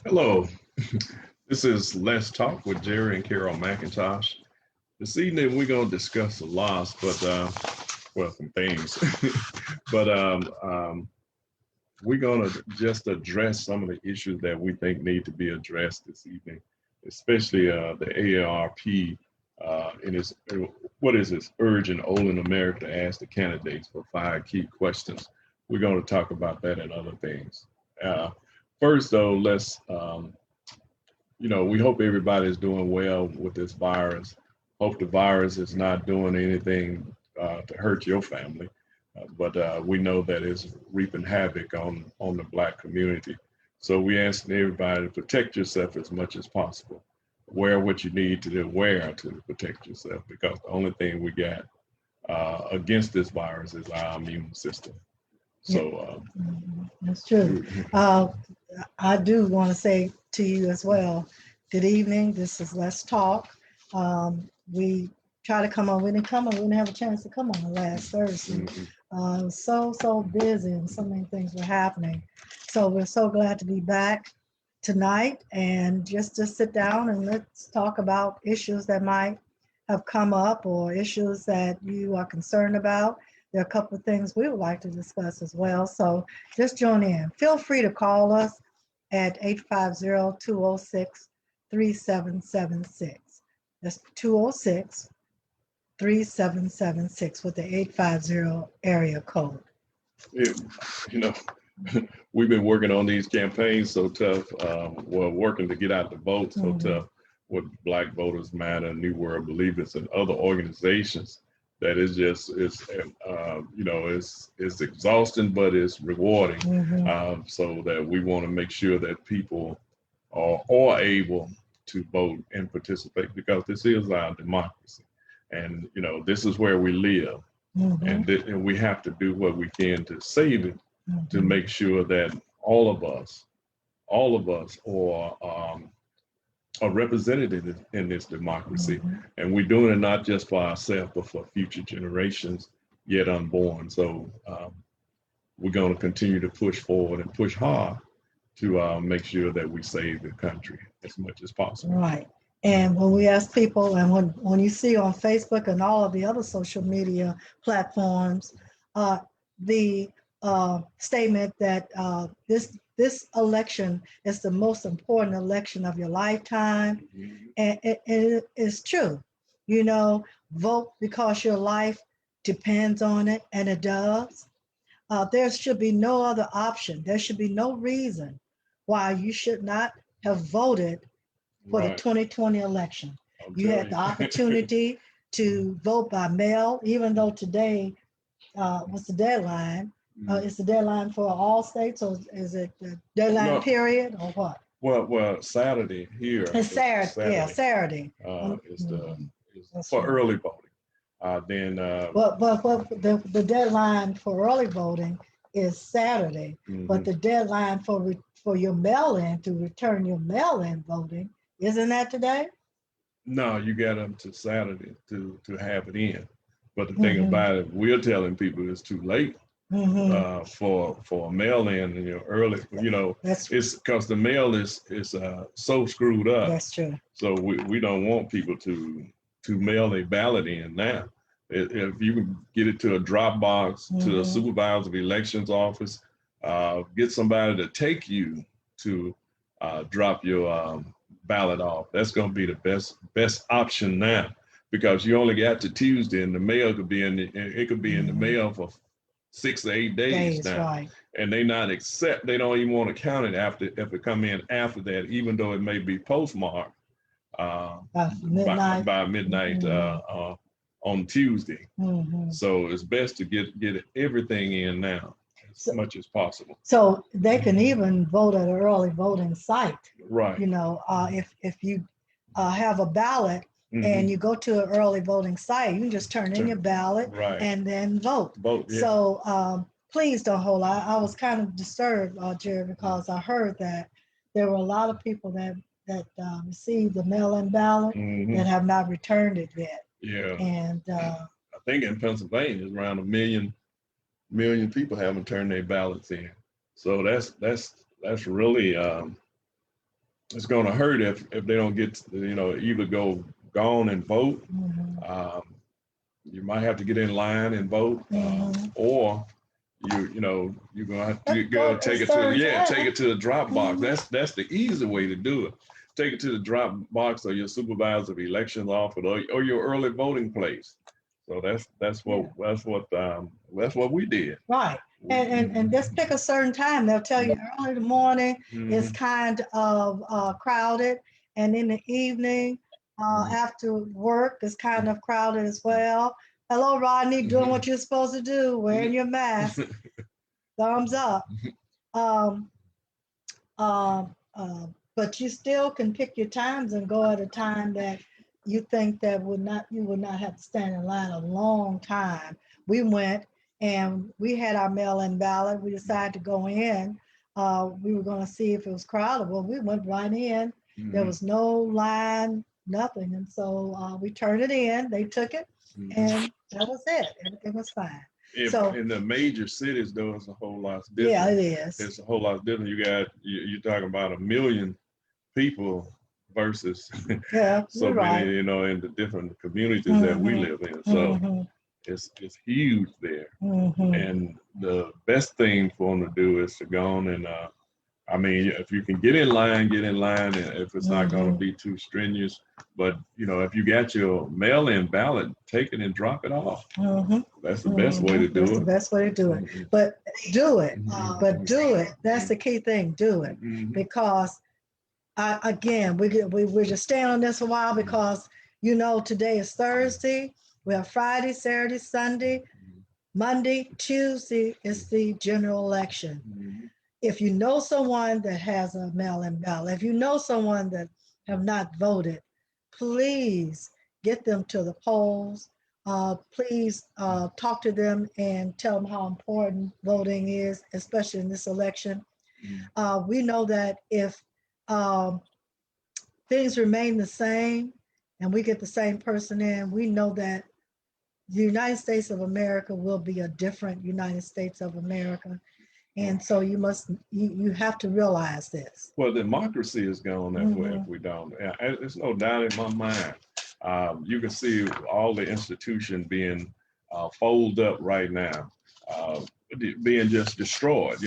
Hello, this is Let's Talk with Jerry and Carol McIntosh. This evening we're going to discuss a loss, well, some things, but we're going to just address some of the issues that we think need to be addressed this evening, especially the AARP in its, what is this, urging Olin America to ask the candidates for 5 key questions. We're going to talk about that and other things. Uh, First, though, we hope everybody's doing well with this virus. Hope the virus is not doing anything to hurt your family, but we know that it's reaping havoc on the Black community. So we asking everybody to protect yourself as much as possible. Wear what you need to wear to protect yourself, because the only thing we got against this virus is our immune system. So That's true. I do want to say to you as well, good evening. This is Let's Talk. We try to come on. We didn't come on. We didn't have a chance to come on the last Thursday. So busy and so many things were happening. So we're so glad to be back tonight and just to sit down and let's talk about issues that might have come up or issues that you are concerned about. There are a couple of things we would like to discuss as well. So just join in. Feel free to call us at 850-206-3776. That's 206-3776 with the 850 area code. you know, we've been working on these campaigns so tough. Working to get out the vote so tough with Black Voters Matter, New World Believers, and other organizations that is just it's exhausting, but it's rewarding. So that we want to make sure that people are able to vote and participate, because this is our democracy, and this is where we live, and we have to do what we can to save it, to make sure that all of us are represented in this democracy. And we're doing it not just for ourselves, but for future generations yet unborn. So we're going to continue to push forward and push hard to make sure that we save the country as much as possible. Right. And when we ask people, and when you see on Facebook and all of the other social media platforms, the statement that this election is the most important election of your lifetime, and it is true. Vote because your life depends on it, and it does. There should be no other option. There should be no reason why you should not have voted for the 2020 election. You had the opportunity to vote by mail, even though today was the deadline. Is the deadline for all states, or is it the deadline period, or what? Well, Saturday here. It's Saturday. Yeah, Saturday. Is for early voting. But the deadline for early voting is Saturday. But the deadline for your mail-in, to return your mail-in voting, isn't that today? No, you got them to Saturday to have it in. But the thing about it, we're telling people it's too late for a mail-in, early. It's because the mail is so screwed up. That's true. So we don't want people to mail a ballot in now. If you can get it to a drop box, to a supervisor of elections office, get somebody to take you to drop your ballot off. That's going to be the best option now, because you only got to Tuesday, and the mail could be in the mail for 6 to 8 days now. Right. And they don't even want to count it if it come in after that, even though it may be postmarked by midnight on Tuesday. So it's best to get everything in now as much as possible. So they can even vote at an early voting site. Right. If you have a ballot and you go to an early voting site, you can just turn in your ballot and then vote. Yeah. So please don't hold. I was kind of disturbed, Jerry, because I heard that there were a lot of people that received the mail-in ballot that have not returned it yet. Yeah. And I think in Pennsylvania, it's around 1 million people haven't turned their ballots in. So that's really it's going to hurt if they don't get either go gone and vote. You might have to get in line and vote, or you're gonna have to go take it to the drop box. That's the easy way to do it. Take it to the drop box or your supervisor of elections office or your early voting place. So that's what we did. Right. And just pick a certain time. They'll tell you early in the morning it's kind of crowded, and in the evening after work it's kind of crowded as well. Hello, Rodney, doing what you're supposed to do, wearing your mask. Thumbs up. But you still can pick your times and go at a time that you think that you would not have to stand in line a long time. We went and we had our mail-in ballot. We decided to go in. We were going to see if it was crowded. Well, we went right in. There was no line, nothing. And so we turned it in. They took it, and that was it. Everything was fine. So in the major cities, though, it's a whole lot different. Yeah, it is. It's a whole lot different. You're talking about 1 million people versus so many, in the different communities that we live in. So it's huge there. And the best thing for them to do is to go on and if you can get in line, and if it's not going to be too strenuous. But if you got your mail-in ballot, take it and drop it off. That's the best way to do it. That's the best way to do it. But do it. But do it. That's the key thing. Do it. Because again, we're just staying on this a while because today is Thursday. We have Friday, Saturday, Sunday, Monday, Tuesday is the general election. If you know someone that has a mail-in ballot, if you know someone that have not voted, please get them to the polls. Please talk to them and tell them how important voting is, especially in this election. We know that if things remain the same and we get the same person in, we know that the United States of America will be a different United States of America. And so you have to realize this. Well, democracy is gone that way if we don't. There's no doubt in my mind. You can see all the institutions being folded up right now, being just destroyed.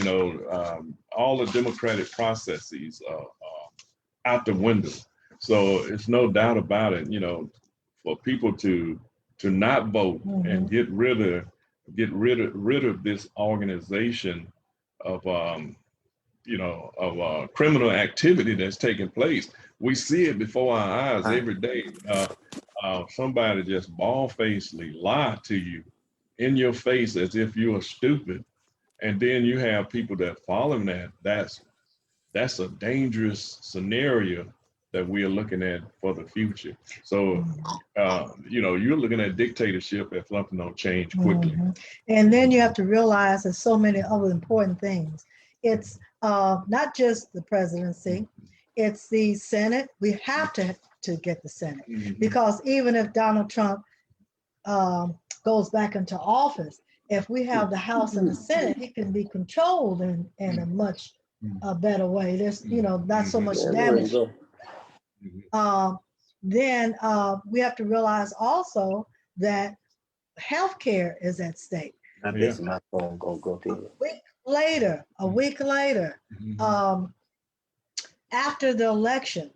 All the democratic processes out the window. So it's no doubt about it. For people to not vote and get rid of this organization of criminal activity that's taking place. We see it before our eyes every day. Somebody just bald-facedly lie to you in your face as if you are stupid, and then you have people that follow that. That's a dangerous scenario that we are looking at for the future. So, you're looking at dictatorship if something don't change quickly. And then you have to realize there's so many other important things. It's not just the presidency, it's the Senate. We have to get the Senate because even if Donald Trump goes back into office, if we have the House and the Senate, he can be controlled in a much better way. There's, not so much damage. Then we have to realize also that healthcare is at stake. My phone go to A week later, after the election,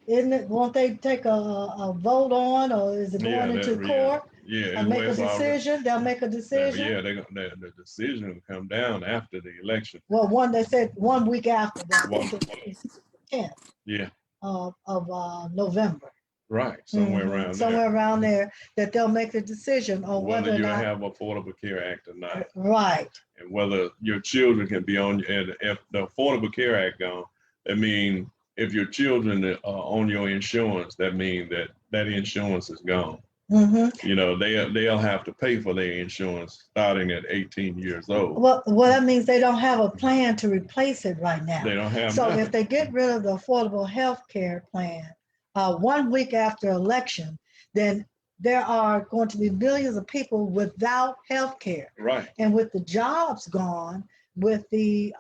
won't they take a vote on, or is it going into court? And make a decision. They'll make a decision. The decision will come down after the election. Well, they said 1 week after that, 10th. Yeah. Of November. Right, somewhere around there, that they'll make the decision on whether you or not have Affordable Care Act or not. Right. And whether your children can be on, and if the Affordable Care Act gone, that means if your children are on your insurance, that means that insurance is gone. They'll have to pay for their insurance starting at 18 years old. Well, that means they don't have a plan to replace it right now. They don't have. So if they get rid of the Affordable Health Care Plan 1 week after election, then there are going to be millions of people without health care. Right. And with the jobs gone, with the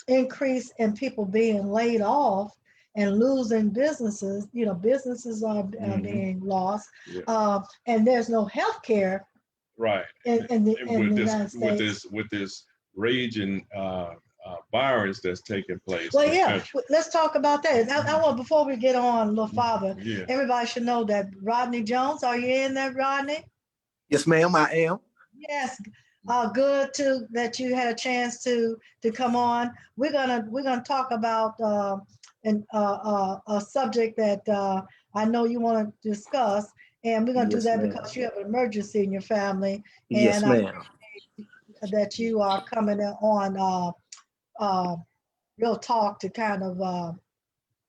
increase in people being laid off and losing businesses. Businesses are Mhm. being lost, Yeah. and there's no health care Right. in the And United States. with this raging virus that's taking place Well, in the yeah, country. let's talk about that. I want, before we get on a little farther, Yeah. everybody should know that Rodney Jones, are you in there, Rodney? Yes, ma'am, I am. Yes, good too that you had a chance to come on. We're gonna talk about a subject that I know you want to discuss, and we're gonna do Yes, that ma'am. because you have an emergency in your family, Yes, and ma'am. that you are coming on Real Talk to kind of discuss.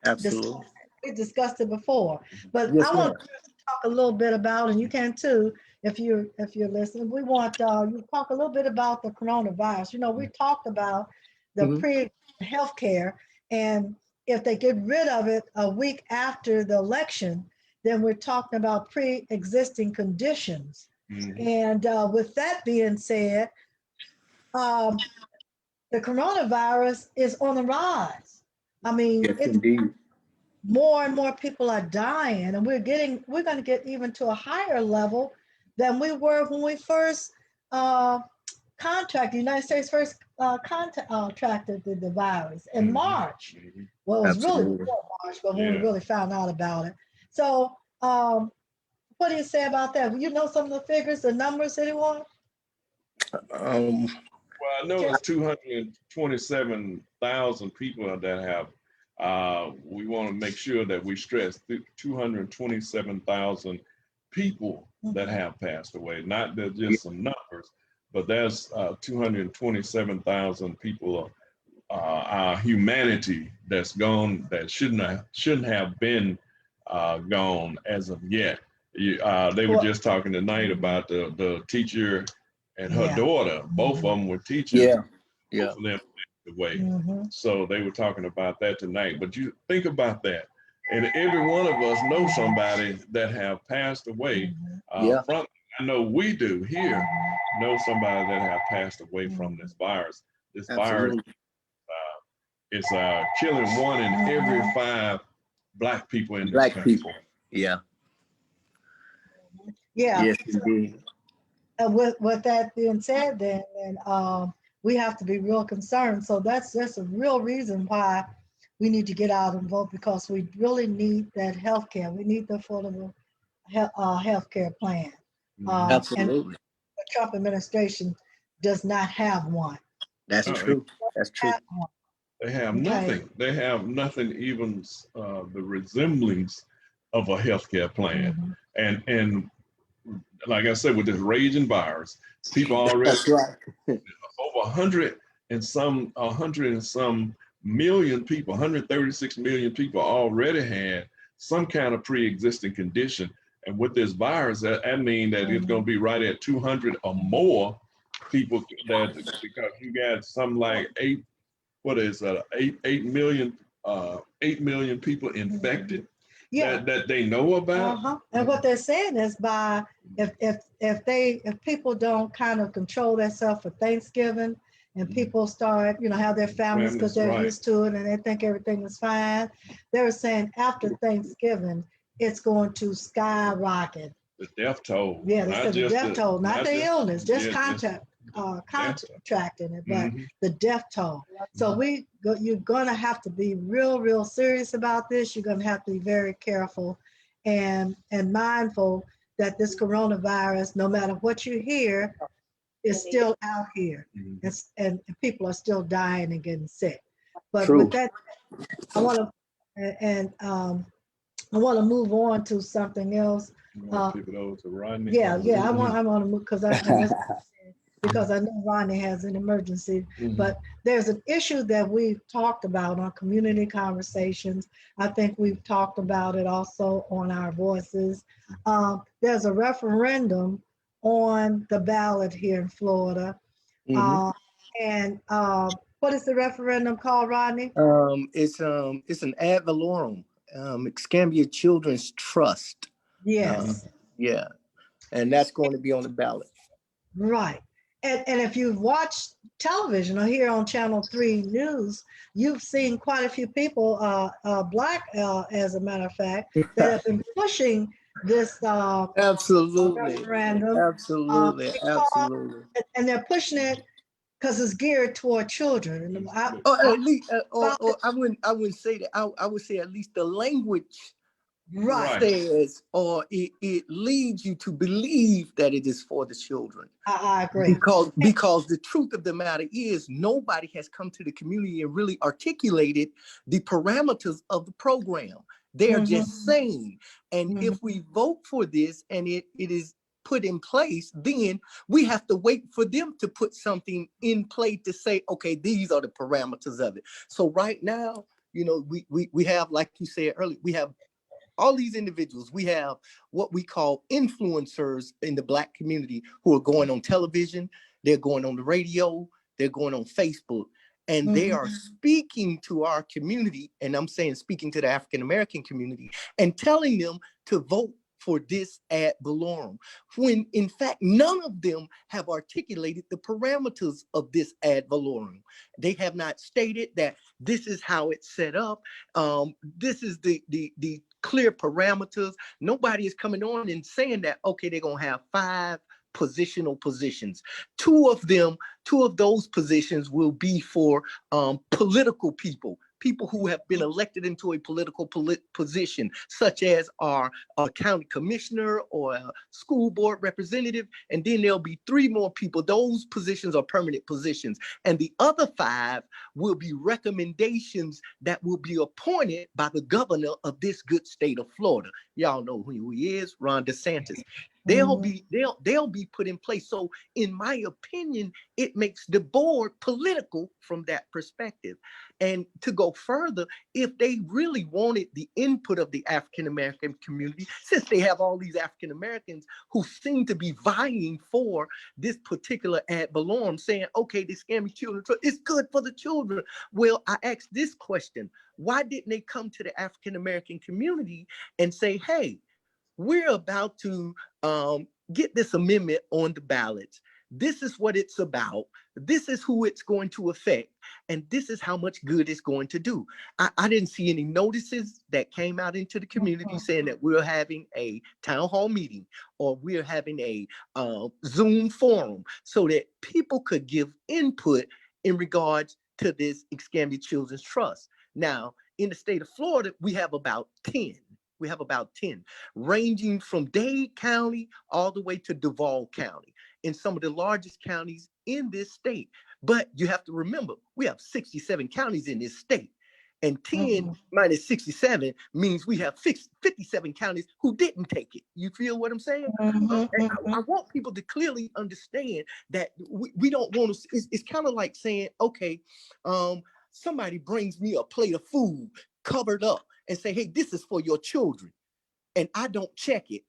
Absolutely. We discussed it before, but Yes, I ma'am. want to talk a little bit about, and you can too if you're listening. We want you to talk a little bit about the coronavirus. We talked about the Mhm. healthcare, and if they get rid of it a week after the election, then we're talking about pre-existing conditions. Mhm. And with that being said, um, the coronavirus is on the rise. I mean, Yes, it's indeed. more and more people are dying, and we're going to get even to a higher level than we were when we first the United States first contracted the virus in Mhm. March. Mhm. Well, it was really Absolutely. before March, but when we Yeah. really found out about it. So, what do you say about that? You know some of the figures, the numbers, anyone? Um, Well, I know it's 227,000 people that have. We want to make sure that we stress 227,000 people that have passed away. Not that just some numbers, but there's 227,000 people. Our humanity that's gone that shouldn't have been gone as of yet. They were Well, just talking tonight about the teacher and her yeah. daughter. Both of them were teachers. yeah, yeah. Both of them passed away. Mhm. So they were talking about that tonight. But you think about that. And every one of us know somebody that have passed away Mhm. Yeah. from. I know we do here know somebody that have passed away from this virus. This virus Absolutely. is killing 1 in every 5 Black people in this Black country. people. Yeah. Yeah. Yes, indeed. With that being said, then we have to be real concerned. So that's a real reason why we need to get out and vote, because we really need that health care. We need the affordable health care plan. Mhm. And Absolutely. the Trump administration does not have one. That's Uh, true. That's true. Have one. They have Okay. nothing. They have nothing even the resemblance of a healthcare plan. Mhm. And like I said, with this raging virus, people already That's right. over 100 and some million people, 136 million people already had some kind of pre-existing condition. And with this virus, I mean that it's going to be right at 200 or more people that, because you got some like 8 million people infected Yeah. that they know about. And what they're saying is, by if people don't kind of control themselves for Thanksgiving, and people start have their families because they're Right. used to it and they think everything is fine, they're saying after Thanksgiving it's going to skyrocket. The death toll. Yeah, they Not said the just death toll, not the illness, just yeah, contracting it, but Mhm. the death toll. So you're gonna have to be real serious about this. You're gonna have to be very careful and mindful that this coronavirus, no matter what you hear, is still out here. Mhm. And people are still dying and getting sick. But True. with that, I want to I want to move on to something else. You want to pivot over to Rodney? Yeah, I want to move because because I know Ronnie has an emergency. Mhm. But there's an issue that we've talked about on community conversations. I think we've talked about it also on our voices. There's a referendum on the ballot here in Florida. Mhm. And what is the referendum called, Rodney? It's an ad valorem, Escambia Children's Trust. Yes. Yeah, and that's going to be on the ballot. Right. And if you've watched television or here on Channel 3 News, you've seen quite a few people, Black, as a matter of fact, that have been pushing this Absolutely. referendum. Absolutely. Because, Absolutely. and they're pushing it because it's geared toward children. And Or at least, or I wouldn't say that. I would say at least the language right. says, or it leads you to believe that it is for the children. I agree. Because the truth of the matter is nobody has come to the community and really articulated the parameters of the program. They're just saying, and if we vote for this and it is put in place, then we have to wait for them to put something in play to say, okay, these are the parameters of it. So right now, we have, like you said earlier, we have all these individuals. We have what we call influencers in the Black community who are going on television, they're going on the radio, they're going on Facebook, and they are speaking to our community, and I'm saying speaking to the African American community, and telling them to vote for this ad valorem, when in fact none of them have articulated the parameters of this ad valorem. They have not stated that this is how it's set up. This is the clear parameters. Nobody is coming on and saying that, okay, they're gonna have 5 positional positions. Two of those positions will be for political people who have been elected into a political position, such as our county commissioner or a school board representative. And then there'll be 3 more people. Those positions are permanent positions. And the other 5 will be recommendations that will be appointed by the governor of this good state of Florida. Y'all know who he is, Ron DeSantis. They'll be put in place. So in my opinion, it makes the board political from that perspective. And to go further, if they really wanted the input of the African American community, since they have all these African Americans who seem to be vying for this particular ad valorem, saying, okay, the Scammy Children Trust, it's good for the children. Well, I asked this question: why didn't they come to the African American community and say, hey, we're about to get this amendment on the ballots. This is what it's about. This is who it's going to affect. And this is how much good it's going to do. I didn't see any notices that came out into the community saying that we're having a town hall meeting or we're having a Zoom forum so that people could give input in regards to this Escambia Children's Trust. Now, in the state of Florida, we have about 10. We have about 10, ranging from Dade County all the way to Duval County, in some of the largest counties in this state. But you have to remember, we have 67 counties in this state. And 10 minus 67 means we have 57 counties who didn't take it. You feel what I'm saying? I want people to clearly understand that we don't want to, it's kind of like saying, okay, somebody brings me a plate of food covered up and say, hey, this is for your children. And I don't check it.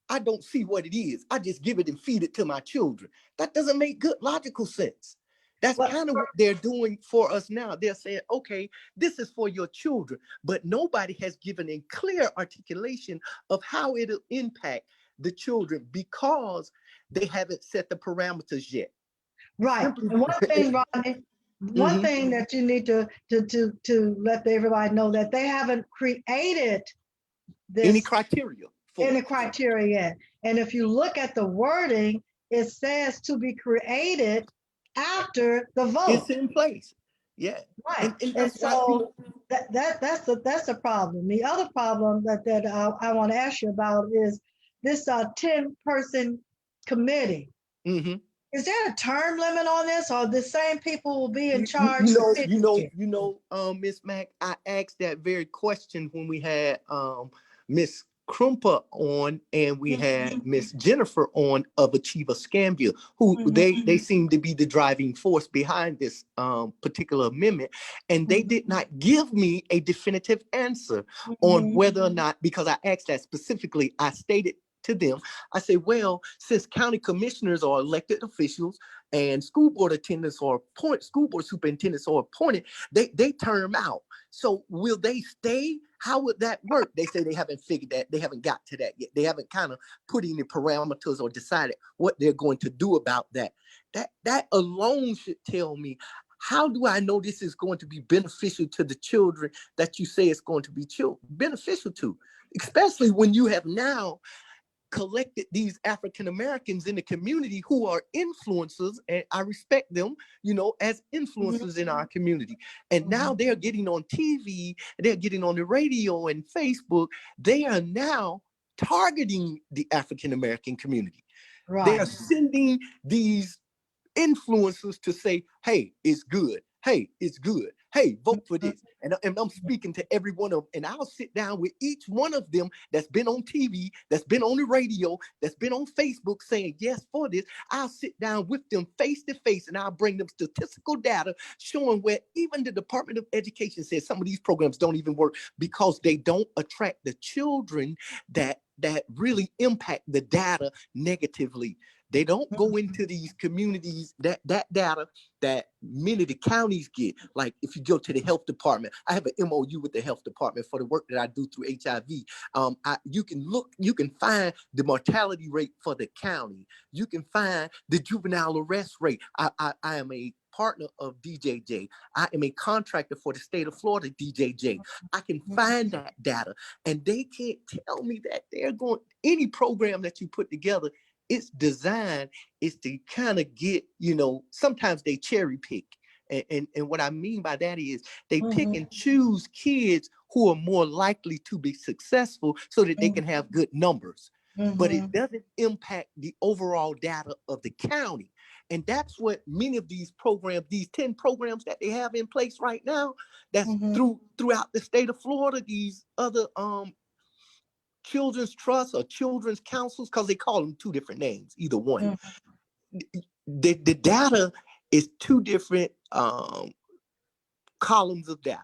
I don't see what it is. I just give it and feed it to my children. That doesn't make good logical sense. That's kind of what they're doing for us now. They're saying, okay, this is for your children, but nobody has given a clear articulation of how it'll impact the children because they haven't set the parameters yet. Right. And one thing, Rodney, one thing that you need to let everybody know, that they haven't created this any criteria yet. And if you look at the wording, it says to be created after the vote. It's in place. Yeah. Right. And so that's the problem. The other problem that I want to ask you about is this 10-person committee. Is there a term limit on this, or the same people will be in charge? Miss Mac, I asked that very question when we had Miss Krumpa on and we had Miss Jennifer on of Achieve Escambia, who they seem to be the driving force behind this particular amendment. And they did not give me a definitive answer on whether or not, because I asked that specifically, I stated to them. I say, well, since county commissioners are elected officials and school board attendants or school board superintendents are appointed, they term out. So will they stay? How would that work? They say they haven't figured that. They haven't got to that yet. They haven't kind of put any parameters or decided what they're going to do about that. That alone should tell me, how do I know this is going to be beneficial to the children that you say it's going to be beneficial to, especially when you have now collected these African Americans in the community who are influencers, and I respect them, as influencers in our community. And now they're getting on TV, they're getting on the radio and Facebook. They are now targeting the African American community. Right. They are sending these influencers to say, hey, it's good. Hey, it's good. Hey, vote for this. And I'm speaking to every one of them. And I'll sit down with each one of them that's been on TV, that's been on the radio, that's been on Facebook saying yes for this. I'll sit down with them face to face and I'll bring them statistical data showing where even the Department of Education says some of these programs don't even work because they don't attract the children that really impact the data negatively. They don't go into these communities, that data that many of the counties get. Like if you go to the health department, I have an MOU with the health department for the work that I do through HIV. You can find the mortality rate for the county. You can find the juvenile arrest rate. I am a partner of DJJ. I am a contractor for the state of Florida, DJJ. I can find that data, and they can't tell me that they're going, any program that you put together, its design is to kind of get, sometimes they cherry pick. And what I mean by that is they pick and choose kids who are more likely to be successful so that they can have good numbers. But it doesn't impact the overall data of the county. And that's what many of these programs, these 10 programs that they have in place right now, that's throughout the state of Florida, these other children's trusts or children's councils, because they call them two different names, either one. The data is two different columns of data,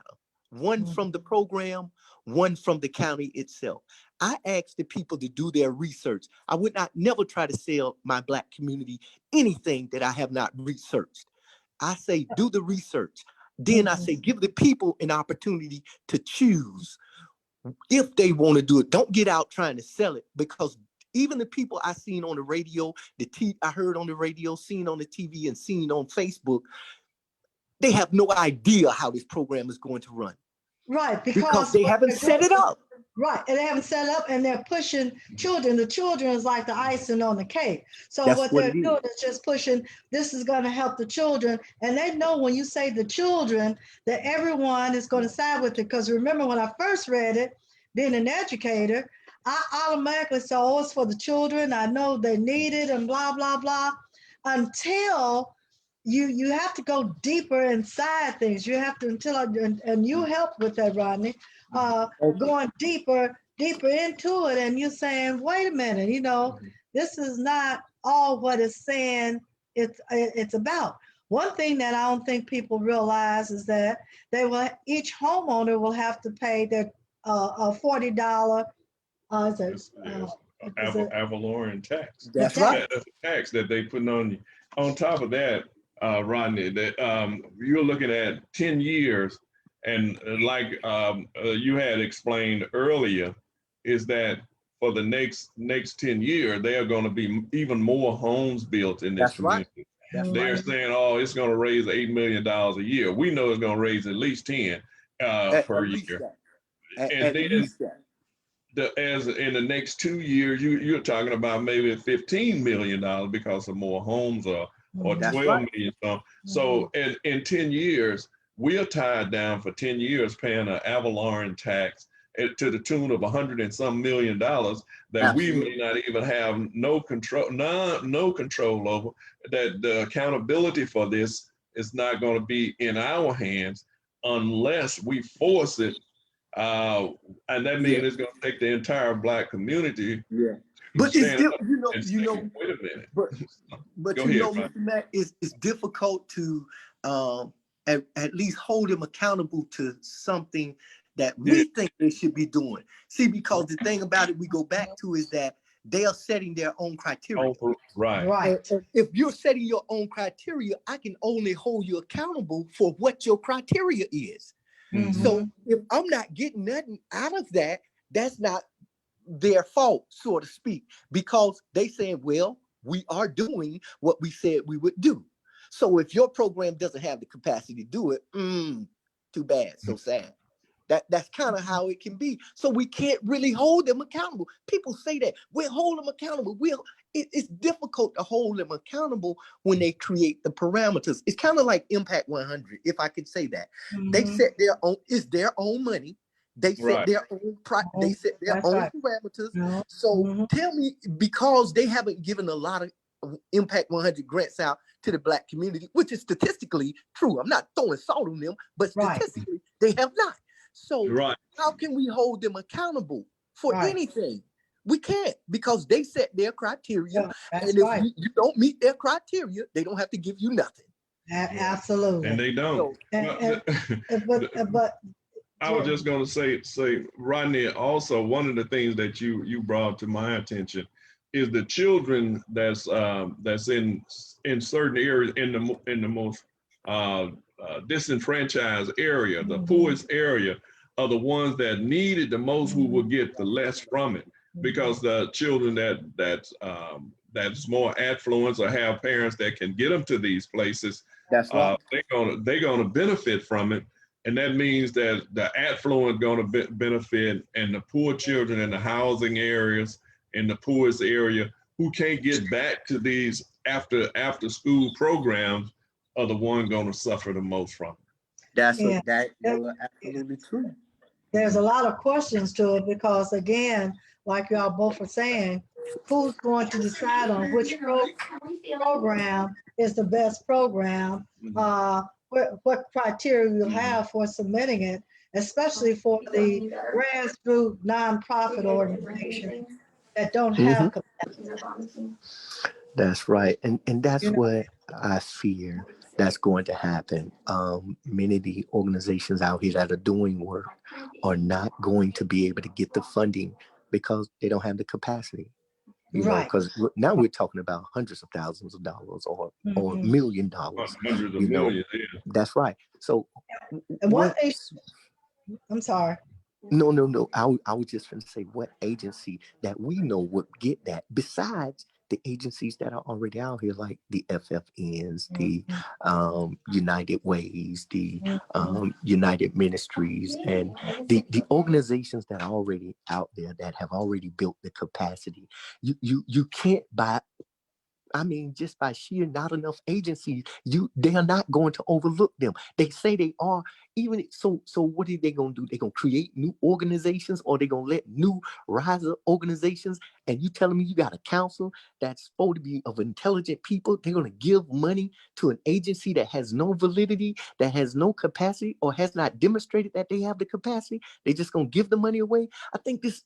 one from the program, one from the county itself. I ask the people to do their research. I would never try to sell my Black community anything that I have not researched. I say, do the research. Then I say, give the people an opportunity to choose if they want to do it. Don't get out trying to sell it, because even the people I seen on the radio, I heard on the radio, seen on the TV, and seen on Facebook, they have no idea how this program is going to run. Right, because they haven't set it up. Right, and they haven't set it up, and they're pushing children. The children is like the icing on the cake. So what they're doing is just pushing, this is going to help the children. And they know when you say the children, that everyone is going to side with it. Because remember, when I first read it, being an educator, I automatically said, oh, it's for the children. I know they need it and blah, blah, blah. Until you have to go deeper inside things. You have to, and you help with that, Rodney, going deeper into it. And you're saying, wait a minute, this is not all what it's saying it's about. One thing that I don't think people realize is that each homeowner will have to pay their a $40 Avaloran tax. That's right. That's a tax that they put on you. On top of that, Rodney, that you're looking at 10 years, and like you had explained earlier, is that for the next 10 years, there are going to be even more homes built in this community. Right. They're saying, oh, it's going to raise $8 million a year. We know it's going to raise at least 10 per year. And then as in the next 2 years, you're talking about maybe $15 million because of more homes or 12 million. So in 10 years, we're tied down for 10 years paying an Avaloran tax to the tune of $100 and some million that we may not even have no control over. That the accountability for this is not going to be in our hands unless we force it. And that means it's going to take the entire Black community. Yeah. But it's still, wait a minute. But Mr. Matt, it's difficult to at least hold them accountable to something that we think they should be doing. See, because the thing about it, we go back to is that they are setting their own criteria. Right. Right. If you're setting your own criteria, I can only hold you accountable for what your criteria is. Mhm. So if I'm not getting nothing out of that, that's not their fault, so to speak, because they saying, well, we are doing what we said we would do. So if your program doesn't have the capacity to do it, too bad, so sad. That's kind of how it can be. So we can't really hold them accountable. People say that we'll hold them accountable. It's difficult to hold them accountable when they create the parameters. It's kind of like Impact 100, if I could say that. They Mhm. set their own, it's their own money. They set Right. their own they set their That's own right. parameters. No. So Mhm. tell me, because they haven't given a lot of Impact 100 grants out to the Black community, which is statistically true. I'm not throwing salt on them, but Right. statistically they have not. So Right. how can we hold them accountable for Right. anything? We can't, because they set their criteria. Yeah, that's And if right. you don't meet their criteria, they don't have to give you nothing. Absolutely. And they don't. So, But I was just going to say, Rodney, also one of the things that you brought to my attention is the children that's in certain areas in the most disenfranchised area, the poorest area, are the ones that need it the most, who will get the less from it, because the children that's more affluent or have parents that can get them to these places, that's right. they're gonna benefit from it. And that means that the affluent going to benefit, and the poor children in the housing areas, in the poorest area, who can't get back to these after school programs, are the one going to suffer the most from it. You're absolutely true. there's a lot of questions to it, because again, like y'all both are saying, who's going to decide on which program is the best program? What criteria you have for submitting it, especially for the grassroots nonprofit organizations that don't have capacity. That's right. And that's You know, what I fear that's going to happen. Many of the organizations out here that are doing work are not going to be able to get the funding because they don't have the capacity. You know, right. because now we're talking about hundreds of thousands of dollars or $1 million. Hundreds of You know, millions, yeah. that's right. So And one thing, I'm sorry. No. I was just going to say, what agency that we know would get that, besides the agencies that are already out here, like the FFNs, the United Ways, the United Ministries, and the organizations that are already out there that have already built the capacity. You can't buy. I mean, just by sheer not enough agencies, they are not going to overlook them. They say they are. Even so what are they going to do? They're going to create new organizations, or they're going to let new riser organizations. And you telling me you got a council that's supposed to be of intelligent people? They're going to give money to an agency that has no validity, that has no capacity, or has not demonstrated that they have the capacity? They're just going to give the money away? I think this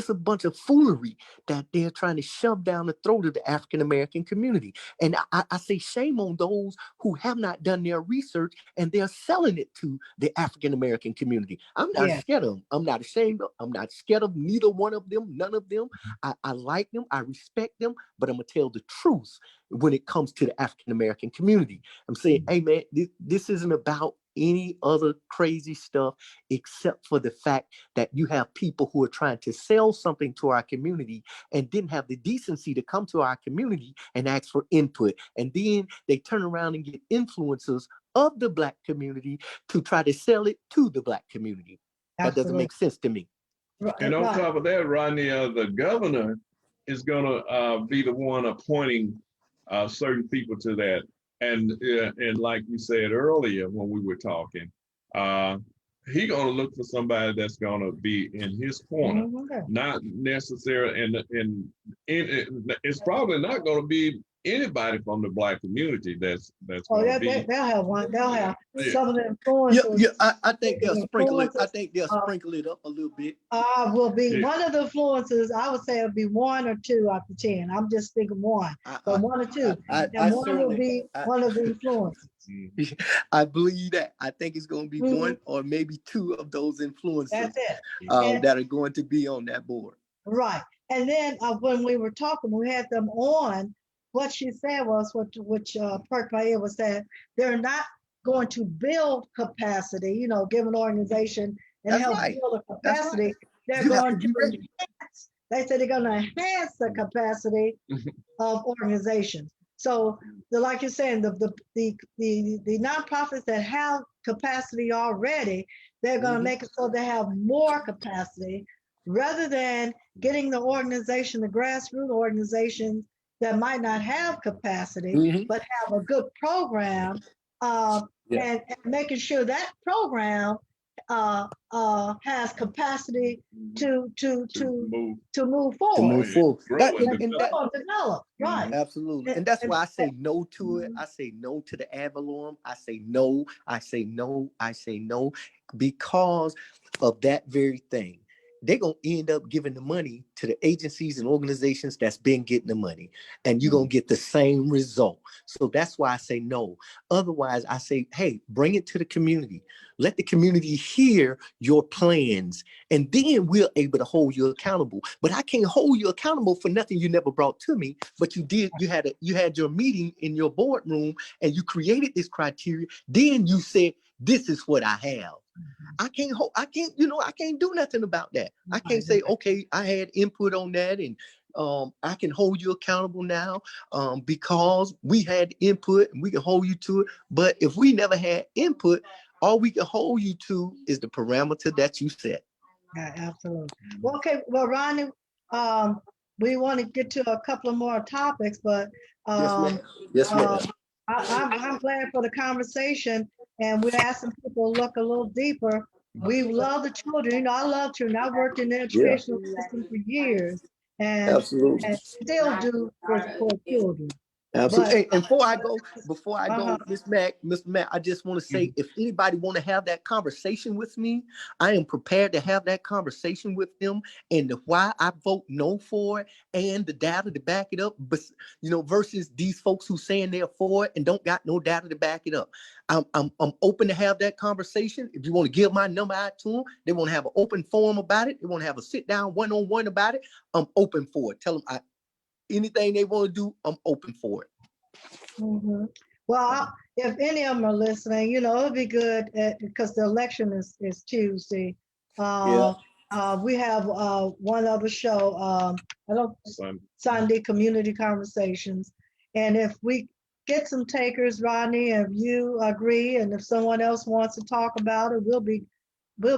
a bunch of foolery that they're trying to shove down the throat of the African American community. And I say shame on those who have not done their research and they're selling it to the African American community. I'm not scared of them. I'm not ashamed of. I'm not scared of neither one of them, none of them. I like them. I respect them, but I'm going to tell the truth when it comes to the African American community. I'm saying, hey man, this isn't about any other crazy stuff, except for the fact that you have people who are trying to sell something to our community and didn't have the decency to come to our community and ask for input. And then they turn around and get influencers of the Black community to try to sell it to the Black community. That doesn't make sense to me. And on top of that, Rodney, the governor is going to be the one appointing certain people to that. And like you said earlier when we were talking, he's going to look for somebody that's going to be in his corner, not necessarily. And it's probably not going to be anybody from the Black community that's going to be. They'll have one. They'll have some of the influencers. I think they'll sprinkle it. I think they'll sprinkle it up a little bit. Will be one of the influencers. I would say it'll be 1 or 2 out of 10. I'm just thinking 1, but 1 or 2, and one will be one of the influencers. I believe that. I think it's going to be 1 or maybe 2 of those influencers. That's it. That are going to be on that board. Right. And then when we were talking, we had them on. What she said was, which perked my ear, was that they're not going to build capacity, give an organization and That's help right. build a That's right. capacity. They're You have to going be to ready. enhance. They said they're going to enhance the capacity of organizations. So, like you're saying, the nonprofits that have capacity already, they're going to make it so they have more capacity, rather than getting the organization, the grassroots organizations that might not have capacity Mhm. but have a good program, uh, Yeah. and making sure that program has capacity to to To to move, to move To forward. move forward. grow That and And and develop. that develop, right? absolutely. And, And that's and, why I say no to it. I say no to the ad valorem. I say no. I say no. I say no because of that very thing. They're going to end up giving the money to the agencies and organizations that's been getting the money, and you're going to get the same result. So that's why I say no. Otherwise, I say, hey, bring it to the community. Let the community hear your plans, and then we're able to hold you accountable. But I can't hold you accountable for nothing you never brought to me. But you had your meeting in your boardroom, and you created this criteria. Then you said, this is what I have. I can't do nothing about that. I can't say, okay, I had input on that, and I can hold you accountable now because we had input and we can hold you to it. But if we never had input, all we can hold you to is the parameter that you set. Yeah, absolutely. Well, okay. Well, Ronnie, we want to get to a couple of more topics, but Yes, ma'am. um, Yes, ma'am. uh, I'm glad for the conversation, and we're asking people to look a little deeper. We love the children. I love children. I worked in the Yeah, educational system for years, and absolutely. still do for children. But Absolutely. And before I uh-huh. go, Mr. Mac, I just want to say, if anybody want to have that conversation with me, I am prepared to have that conversation with them, and the why I vote no for it and the data to back it up. But versus these folks who saying they're for it and don't got no data to back it up. I'm open to have that conversation. If you want to give my number out to them, they want to have an open forum about it. They want to have a sit down one-on-one about it. I'm open for it. Tell them anything they want to do, I'm open for it. Mhm. Well, if any of them are listening, it'd be good because the election is Tuesday. Yeah. We have one other show, I don't Sunday Community Conversations, and if we get some takers, Rodney, if you agree, and if someone else wants to talk about it, we'll be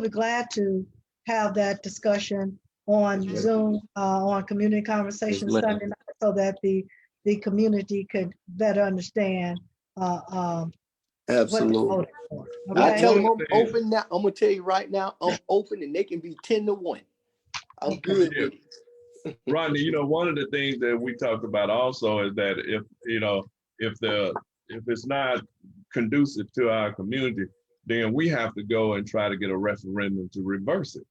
glad to have that discussion on Zoom, on Community Conversations Sunday night, so that the community could better understand what to Absolutely. vote for. I Okay. tell them I'm open now. I'm gonna tell you right now, I'm open, and they can be 10-1. I'm good with it. Rodney, one of the things that we talked about also is that if it's not conducive to our community, then we have to go and try to get a referendum to reverse it.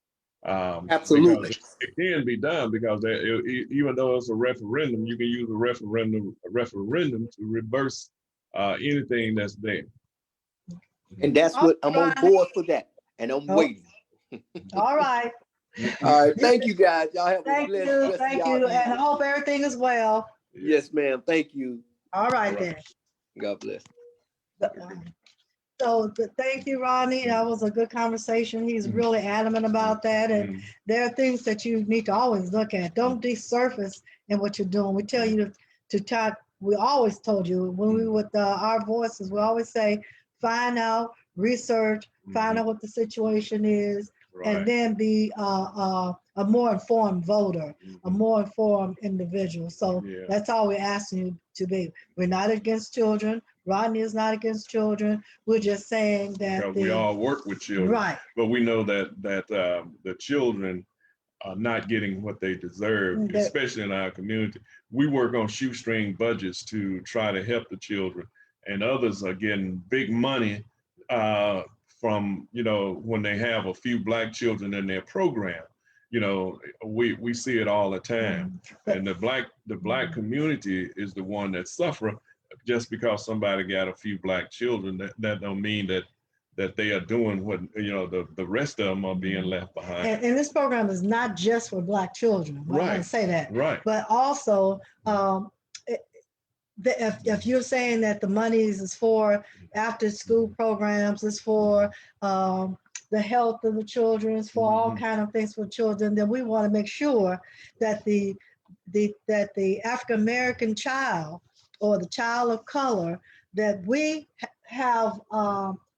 Absolutely. Because it can be done, because even though it's a referendum, you can use a referendum to reverse anything that's there. And that's All what I'm on right. board for that. And I'm waiting. All right. All right. Thank you, guys. Y'all have a Thank blessed you. rest of Thank y'all you. And I evening. hope everything is well. Yes, ma'am. Thank you. All right then. God bless. So thank you, Rodney. That was a good conversation. He's really adamant about that. And there are things that you need to always look at. Don't desurface in what you're doing. We tell you to try. We always told you when we with our voices, we always say, find out, research, find out what the situation is, and then be a more informed voter, a more informed individual. So that's all we're asking you to be. We're not against children. Rodney is not against children. We're just saying that Because we all work with children, right. But we know that the children are not getting what they deserve, especially in our community. We work on shoestring budgets to try to help the children, and others are getting big money from when they have a few Black children in their program. We see it all the time, and the black community is the one that suffer just because somebody got a few Black children. That don't mean that that they are doing what, the rest of them are being left behind. And this program is not just for Black children. I want to say that. Right. But also, if you're saying that the monies is for after school programs, is for the health of the children, is for all kind of things for children, then we want to make sure that the African American child or the child of color, that we have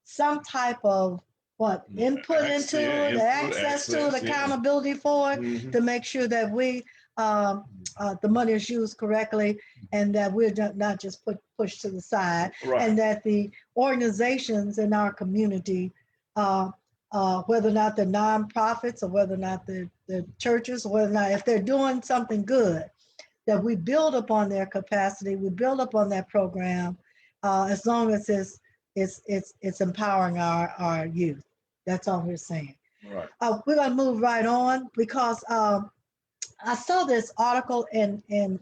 some type of input into it, access to it, accountability for it, to make sure that we the money is used correctly, and that we're not just pushed to the side, and that the organizations in our community, whether or not they're nonprofits or whether or not they're churches, or whether or not if they're doing something good, that we build upon their capacity, we build upon that program, as long as it's empowering our youth. That's all we're saying. Right. We're gonna move right on because I saw this article in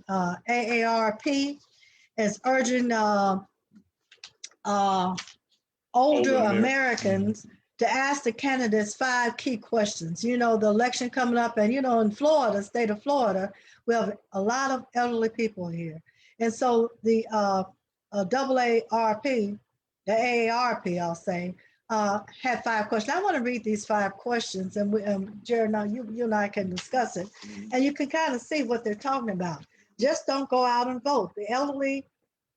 AARP is urging older Americans to ask the candidates 5 key questions. The election coming up, and in Florida, state of Florida, we have a lot of elderly people here, and so the AARP, the AARP, I'll say, had 5 questions. I want to read these 5 questions, and Jared, now you and I can discuss it, and you can kind of see what they're talking about. Just don't go out and vote. The elderly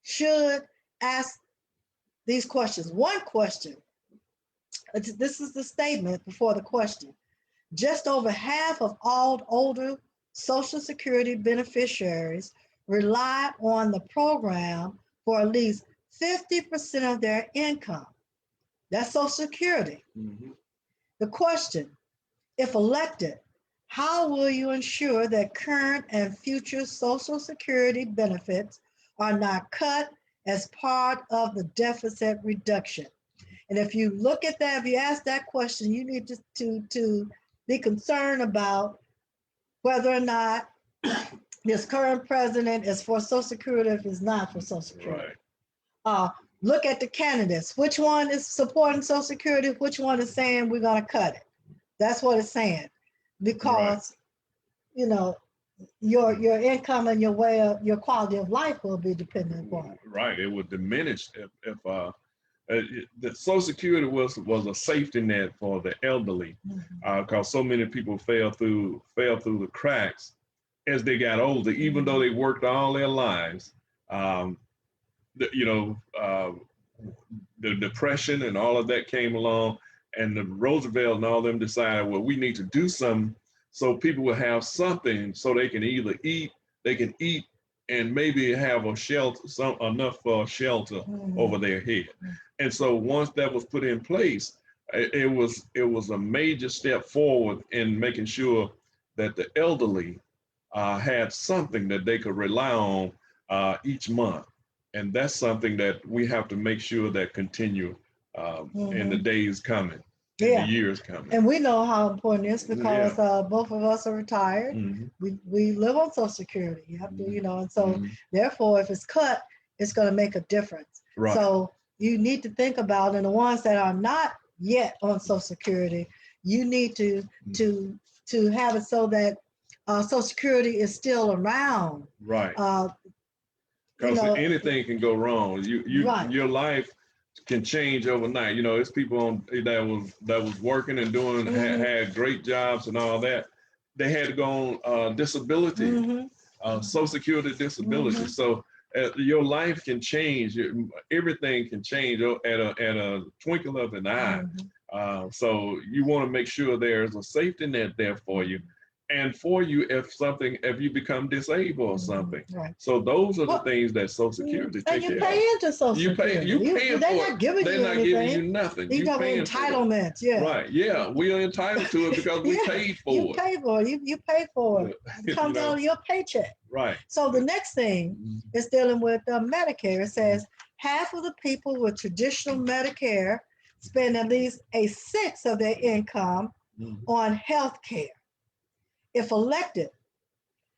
should ask these questions. One question, this is the statement before the question. Just over half of all older Social Security beneficiaries rely on the program for at least 50% of their income. That's Social Security. The question, if elected, how will you ensure that current and future Social Security benefits are not cut as part of the deficit reduction? And if you look at that, if you ask that question, you need to be concerned about whether or not this current president is for Social Security, if it's not for Social Security. Right. Look at the candidates. Which one is supporting Social Security? Which one is saying we're going to cut it? That's what it's saying. Because, your income and your quality of life will be dependent upon it. Right. It would diminish if the Social Security was a safety net for the elderly, because so many people fell through the cracks as they got older, even though they worked all their lives. The Depression and all of that came along, and the Roosevelt and all them decided, well, we need to do something so people will have something so they can either eat, and maybe have a shelter, enough for a shelter over their head. And so once that was put in place, it was a major step forward in making sure that the elderly had something that they could rely on each month. And that's something that we have to make sure that continue in the days coming, in the years coming. And we know how important it is because both of us are retired. We live on Social Security. You have to, and so therefore, if it's cut, it's going to make a difference. Right. So you need to think about, and the ones that are not yet on Social Security, you need to have it so that Social Security is still around. Right. Because anything can go wrong. Your life can change overnight. It's people that was working and doing had great jobs and all that. They had to go on disability, Social Security disability. So your life can change. Everything can change at a twinkle of an eye. So you want to make sure there's a safety net there for you. And for you, if you become disabled or something. Right. So those are the things that Social Security take care of. And you pay into Social Security. They're not giving you nothing. You have entitlements. Yeah. Right. Yeah. We are entitled to it because we paid for it. You pay for it. You pay for it. It comes out of your paycheck. Right. So the next thing is dealing with Medicare. It says half of the people with traditional Medicare spend at least a sixth of their income on health care. If elected,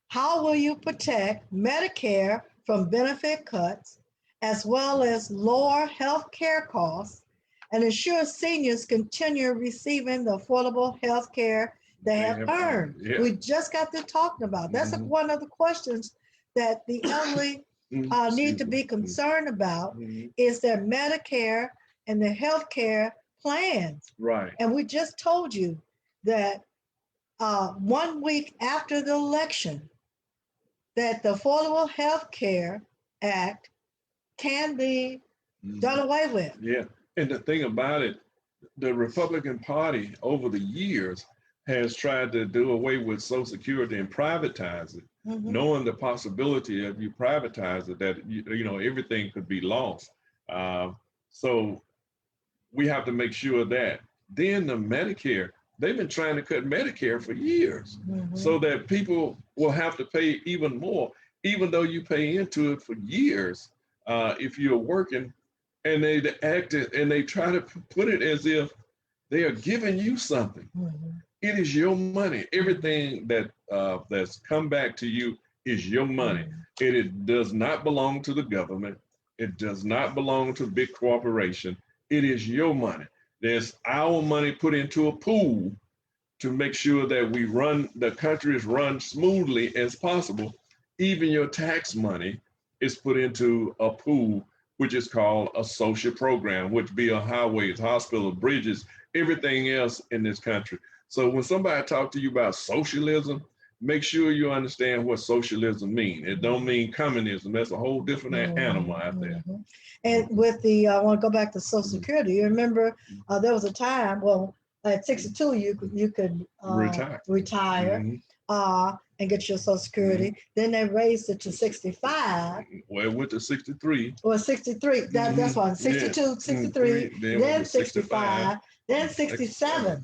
how will you protect Medicare from benefit cuts, as well as lower health care costs, and ensure seniors continue receiving the affordable health care they have earned. Yeah. We just got to talking about. That's Mhm. one of the questions that the elderly need to be concerned about Mhm. is their Medicare and their health care plans. Right. And we just told you that 1 week after the election, that the Affordable Health Care Act can be done Mhm. away with. Yeah. And the thing about it, the Republican Party over the years has tried to do away with Social Security and privatize it, Mhm. knowing the possibility of you privatize it, that everything could be lost. So we have to make sure that. Then the Medicare, they've been trying to cut Medicare for years, Mhm. so that people will have to pay even more, even though you pay into it for years if you're working. And they act it, and they try to put it as if they are giving you something. Mhm. It is your money. Everything that's come back to you is your money. It does not belong to the government. It does not belong to big corporation. It is your money. There's our money put into a pool to make sure that the country is run smoothly as possible. Even your tax money is put into a pool, which is called a social program, which be a highways, hospitals, bridges, everything else in this country. So when somebody talks to you about socialism, make sure you understand what socialism means. It don't mean communism. That's a whole different animal out there. Mhm. And with the, I want to go back to Social Mhm. Security. You remember there was a time, well, at 62, you could retire Mhm. and get your Social Security. Then they raised it to 65. Well, it went to 63. Or 63. That's one. 62, 63, then 65, then 67.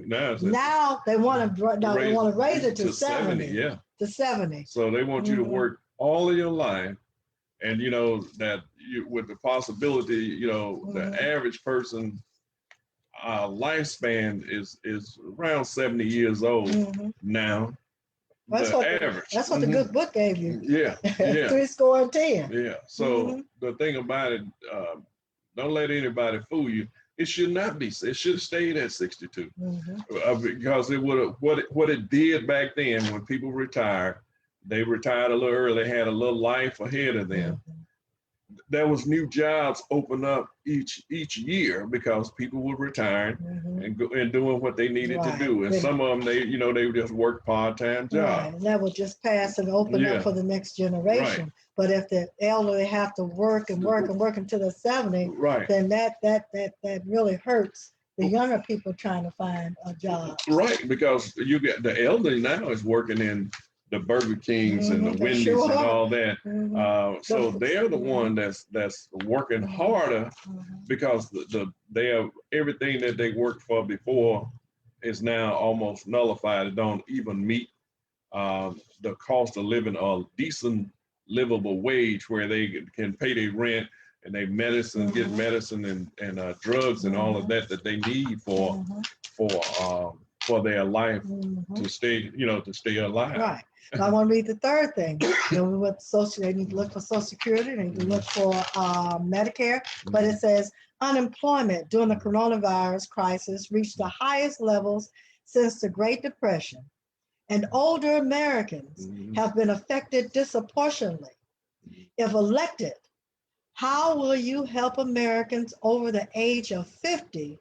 Now they want to raise it to 70. Yeah. To 70. So they want you to work all of your life, and that you with the possibility, the average person lifespan is around 70 years old now. That's The what average. that's what the good book gave you. Yeah. Yeah. 70. Yeah. So the thing about it, don't let anybody fool you. It should not be. It should have stayed at 62 because it would have what it did back then when people retired. They retired a little early, had a little life ahead of them. There was new jobs open up each year because people were retiring and doing what they needed to do. And some of them, they would just work part-time jobs. Right. And that would just pass and open up for the next generation. Right. But if the elderly have to work and work until they're 70, then that really hurts the younger people trying to find a job. Right, because you get the elderly now is working in the Burger Kings and the Wendy's and all that. So they're the one that's working harder because they have everything that they worked for before is now almost nullified. It don't even meet the cost of living a decent livable wage where they can pay their rent and they medicine, get medicine and drugs and all of that they need for their life to stay alive. Right. Now I want to read the third thing. We went they need to look for Social Security, they need to look for Medicare, but it says unemployment during the coronavirus crisis reached the highest levels since the Great Depression, and older Americans have been affected disproportionately. If elected, how will you help Americans over the age of 50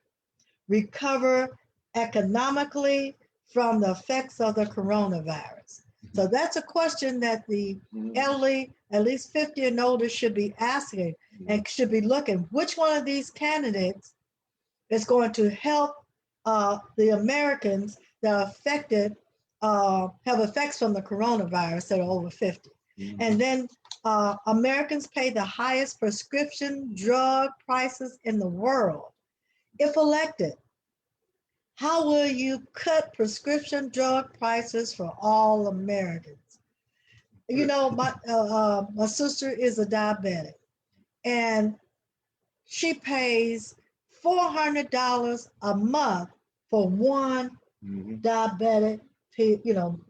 recover economically from the effects of the coronavirus? So that's a question that the elderly, at least 50 and older, should be asking and should be looking. Which one of these candidates is going to help the Americans that are affected, have effects from the coronavirus that are over 50? And then Americans pay the highest prescription drug prices in the world. If elected, how will you cut prescription drug prices for all Americans? My sister is a diabetic, and she pays $400 a month for one diabetic,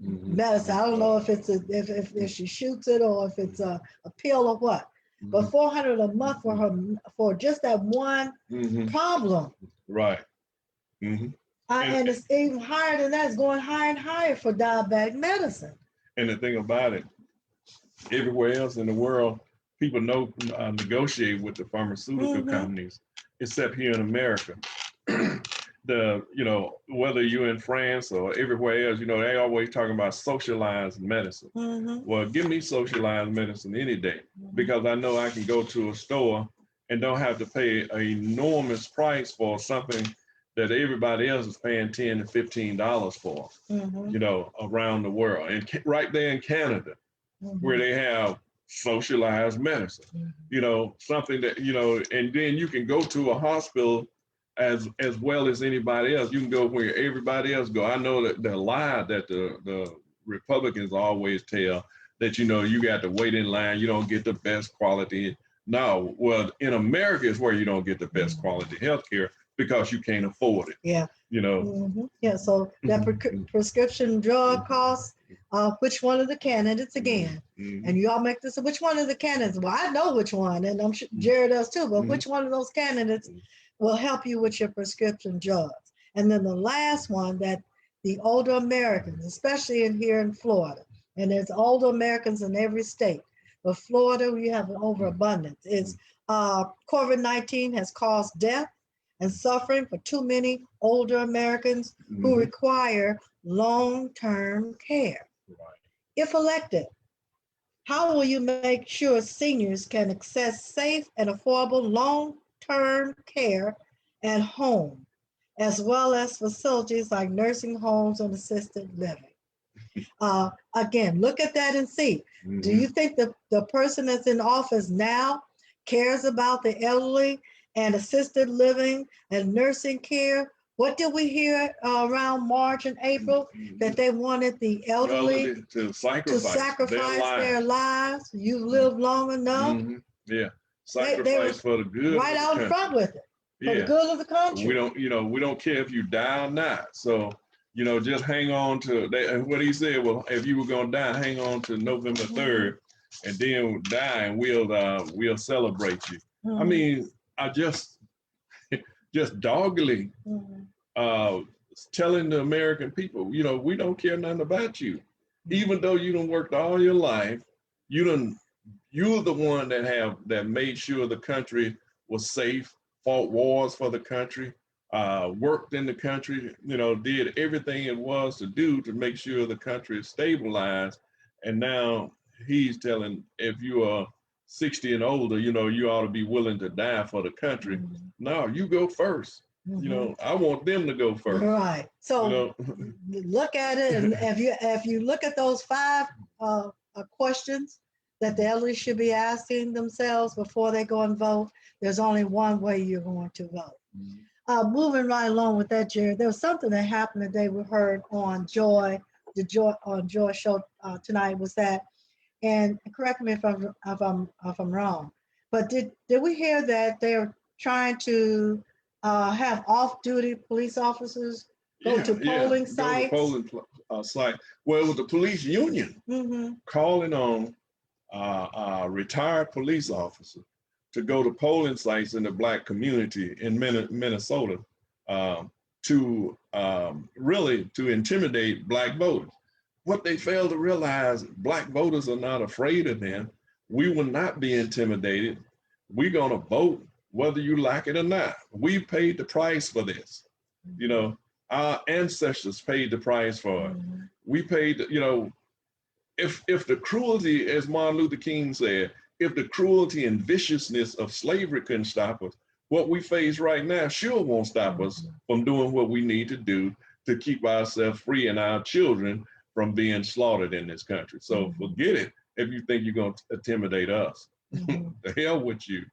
medicine. I don't know if it's if she shoots it or if it's a pill or what. but 400 a month for her, for just that one Mhm. problem. Right. Hmm. And it's even higher than that. It's going higher and higher for diabetic medicine. And the thing about it, everywhere else in the world, people negotiate with the pharmaceutical Mhm. companies, except here in America. Whether you're in France or everywhere else, they always talking about socialized medicine. Mhm. Well, give me socialized medicine any day, because I know I can go to a store and don't have to pay an enormous price for something that everybody else is paying $10 to $15 for, Mhm. around the world. And right there in Canada, where they have socialized medicine, something that, and then you can go to a hospital as well as anybody else. You can go where everybody else go. I know that the lie that the Republicans always tell, that, you got to wait in line, you don't get the best quality. No, well, in America is where you don't get the best quality health care, because you can't afford it. Yeah. Yeah. So that prescription drug costs, which one of the candidates again? And you all make this, which one of the candidates? Well, I know which one, and I'm sure Jared does too, but which one of those candidates will help you with your prescription drugs? And then the last one, that the older Americans, especially here in Florida, and there's older Americans in every state, but Florida, we have an overabundance. It's COVID-19 has caused death and suffering for too many older Americans who require long-term care. Right. If elected, how will you make sure seniors can access safe and affordable long-term care at home, as well as facilities like nursing homes and assisted living? Again, look at that and see. Do you think the person that's in office now cares about the elderly and assisted living and nursing care? What did we hear around March and April? That they wanted the elderly to sacrifice their lives. You live long enough. Yeah, They sacrifice for the good. right out in front with it, for the good of the country. We don't care if you die or not. So, just hang on to that. What he said, well, if you were gonna die, hang on to November 3rd, and then die, and we'll celebrate you. I mean, I just doggedly telling the American people, we don't care nothing about you. Even though you done worked all your life, you're the one that made sure the country was safe, fought wars for the country, worked in the country, did everything it was to do to make sure the country is stabilized. And now he's telling, if you are 60 and older, you ought to be willing to die for the country. No, you go first. I want them to go first. Right. So look at it, and if you look at those 5 questions that the elderly should be asking themselves before they go and vote, there's only one way you're going to vote. Moving right along with that, Jared, there was something that happened today. We heard on Joy show tonight, was that, and correct me if I'm wrong, but did we hear that they're trying to have off-duty police officers go to polling sites? Go to polling site. Well, it was the police union calling on retired police officers to go to polling sites in the Black community in Minnesota to really to intimidate Black voters. What they fail to realize, Black voters are not afraid of them. We will not be intimidated. We're gonna vote whether you like it or not. We paid the price for this. Our ancestors paid the price for it. We paid, if the cruelty, as Martin Luther King said, if the cruelty and viciousness of slavery couldn't stop us, what we face right now sure won't stop us from doing what we need to do to keep ourselves free and our children from being slaughtered in this country. So forget it if you think you're going to intimidate us. The hell with you.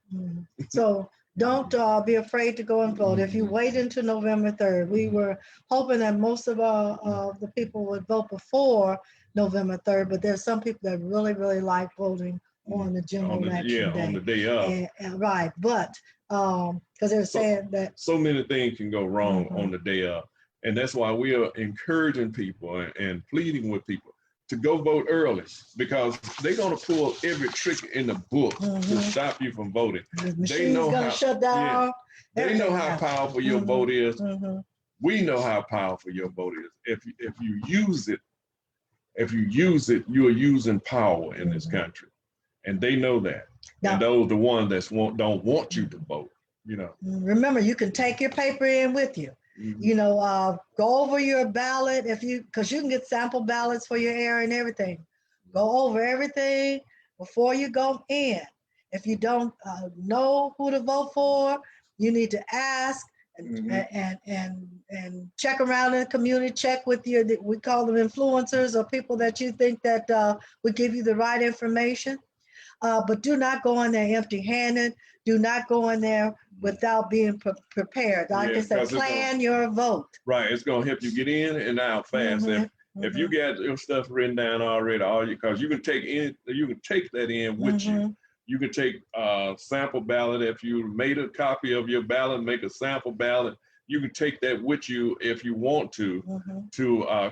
So don't be afraid to go and vote. If you wait until November 3rd, we were hoping that most of the people would vote before November 3rd, but there's some people that really, really like voting on the general election day. On the day of. Right, but because they're saying that so many things can go wrong on the day of. And that's why we are encouraging people and pleading with people to go vote early, because they're going to pull every trick in the book to stop you from voting. The machine's gonna shut down. They know how powerful your vote is. We know how powerful your vote is. If you use it, you are using power in this country, and they know that. Now, and those the ones that don't want you to vote. You know. Remember, you can take your paper in with you. You know, go over your ballot because you can get sample ballots for your area and everything. Go over everything before you go in. If you don't know who to vote for, you need to ask and check around in the community. Check with we call them influencers, or people that you think that would give you the right information. But do not go in there empty-handed. Do not go in there without being prepared. Like I said, plan your vote. Right, it's gonna help you get in and out fast. If you got your stuff written down already, because you can take that in with you. You can take a sample ballot. If you made a copy of your ballot, make a sample ballot. You can take that with you if you want to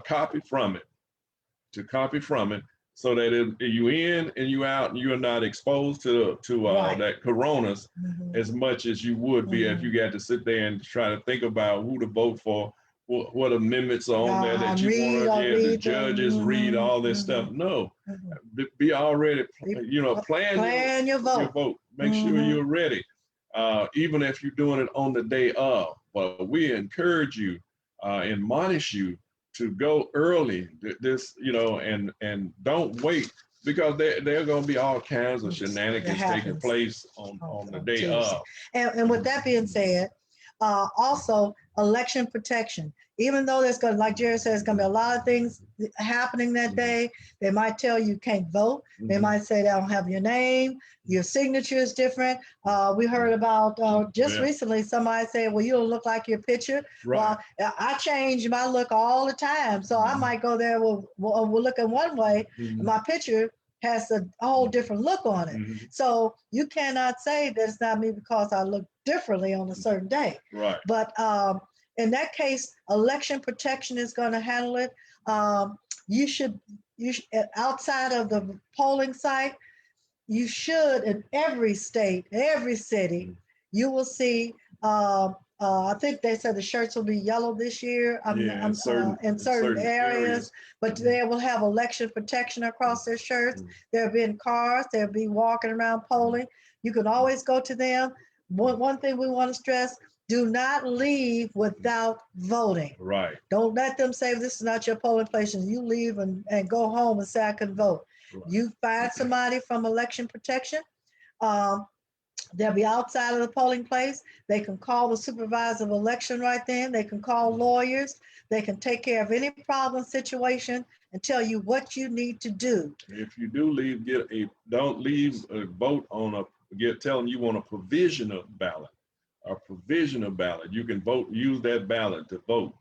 copy from it. So that you in and you out, and you are not exposed to that coronas as much as you would be if you got to sit there and try to think about who to vote for, what amendments are on there that you want to get, the judges read all this stuff. No, be already, plan your vote. Make sure you're ready, even if you're doing it on the day of. But we encourage you, admonish you to go early, and don't wait, because there are going to be all kinds of shenanigans taking place on the day of. And with that being said, also election protection. Even though there's going to, like Jerry said, there's going to be a lot of things happening that day. They might tell you can't vote. They might say they don't have your name. Your signature is different. We heard about recently somebody said, well, you don't look like your picture. Right. Well, I change my look all the time. So I might go there, we're looking one way, and my picture has a whole different look on it. So you cannot say that it's not me because I look differently on a certain day. Right. But in that case, election protection is going to handle it. You should outside of the polling site, you should, in every state, every city, you will see. I think they said the shirts will be yellow this year. In certain areas, but they will have election protection across their shirts. There'll be in cars. They'll be walking around polling. You can always go to them. One thing we want to stress: do not leave without voting. Right. Don't let them say this is not your polling place and you leave and go home and say I can vote. Right. You find somebody from election protection. They'll be outside of the polling place. They can call the supervisor of election right then. They can call lawyers. They can take care of any problem situation and tell you what you need to do. If you do leave, don't leave a vote on tell them you want a provisional ballot. A provisional ballot. You can vote, use that ballot to vote.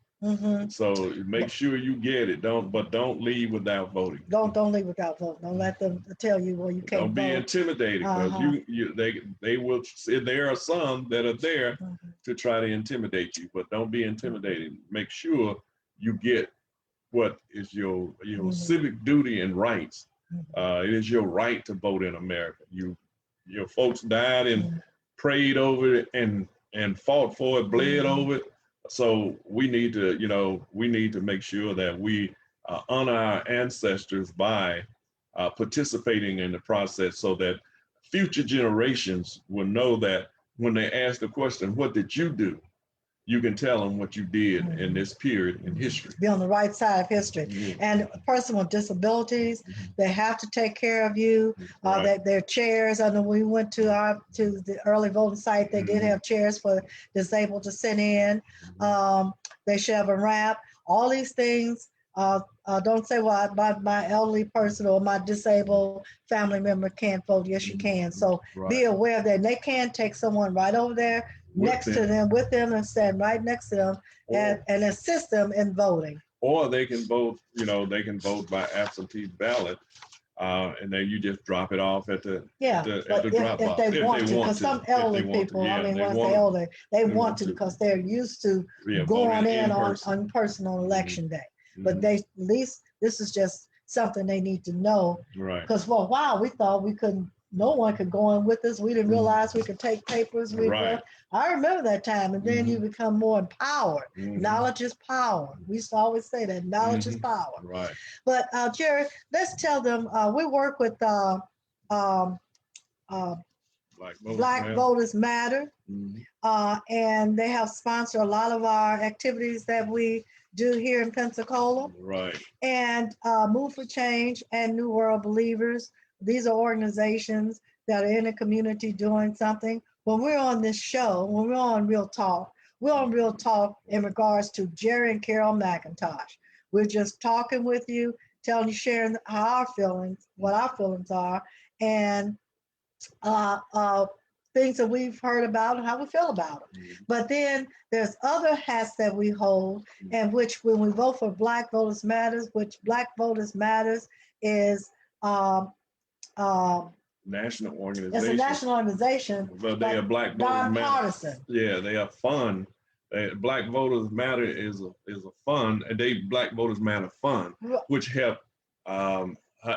So make sure you get it. Don't leave without voting. Don't leave without voting. Don't let them tell you, well, you can't Don't be vote. intimidated, because they will. There are some that are there to try to intimidate you, but don't be intimidated. Make sure you get what is your civic duty and rights. It is your right to vote in America. Your folks died and prayed over it and fought for it, bled over it. So we need to make sure that we honor our ancestors by participating in the process, so that future generations will know that when they ask the question, what did you do? You can tell them what you did in this period in history. Be on the right side of history. And a person with disabilities, they have to take care of you. Their chairs. I know we went to the early voting site. They did have chairs for disabled to sit in. They should have a ramp. All these things. Don't say, well, my elderly person or my disabled family member can't vote. Yes, you can. So be aware of that. And they can take someone right over there with them and stand right next to them and assist them in voting. Or they can vote, they can vote by absentee ballot, and then you just drop it off at the drop box. If they want to, because some elderly people, once they're older, they want to because they're used to going in on person on election day. But at least this is just something they need to know. Right. Because for a while we thought we couldn't, no one could go in with us. We didn't realize we could take papers. Right. I remember that time. And then you become more empowered. Knowledge is power. We used to always say that knowledge is power. Right. But Jerry, let's tell them we work with um, Black Voters Matter, and they have sponsored a lot of our activities that we do here in Pensacola. Right. And Move for Change and New World Believers. These are organizations that are in the community doing something. When we're on this show, when we're on Real Talk, we're on Real Talk in regards to Jerry and Carol McIntosh. We're just talking with you, telling you, sharing how our feelings, what our feelings are, and things that we've heard about and how we feel about them. But then there's other hats that we hold, and which when we vote for Black Voters Matters, which Black Voters Matters is national organization. it's a national organization, but they are Black Voters nonpartisan. Matter. Yeah, they are fun. Black Voters Matter is a fund, and they Black Voters Matter Fund, which help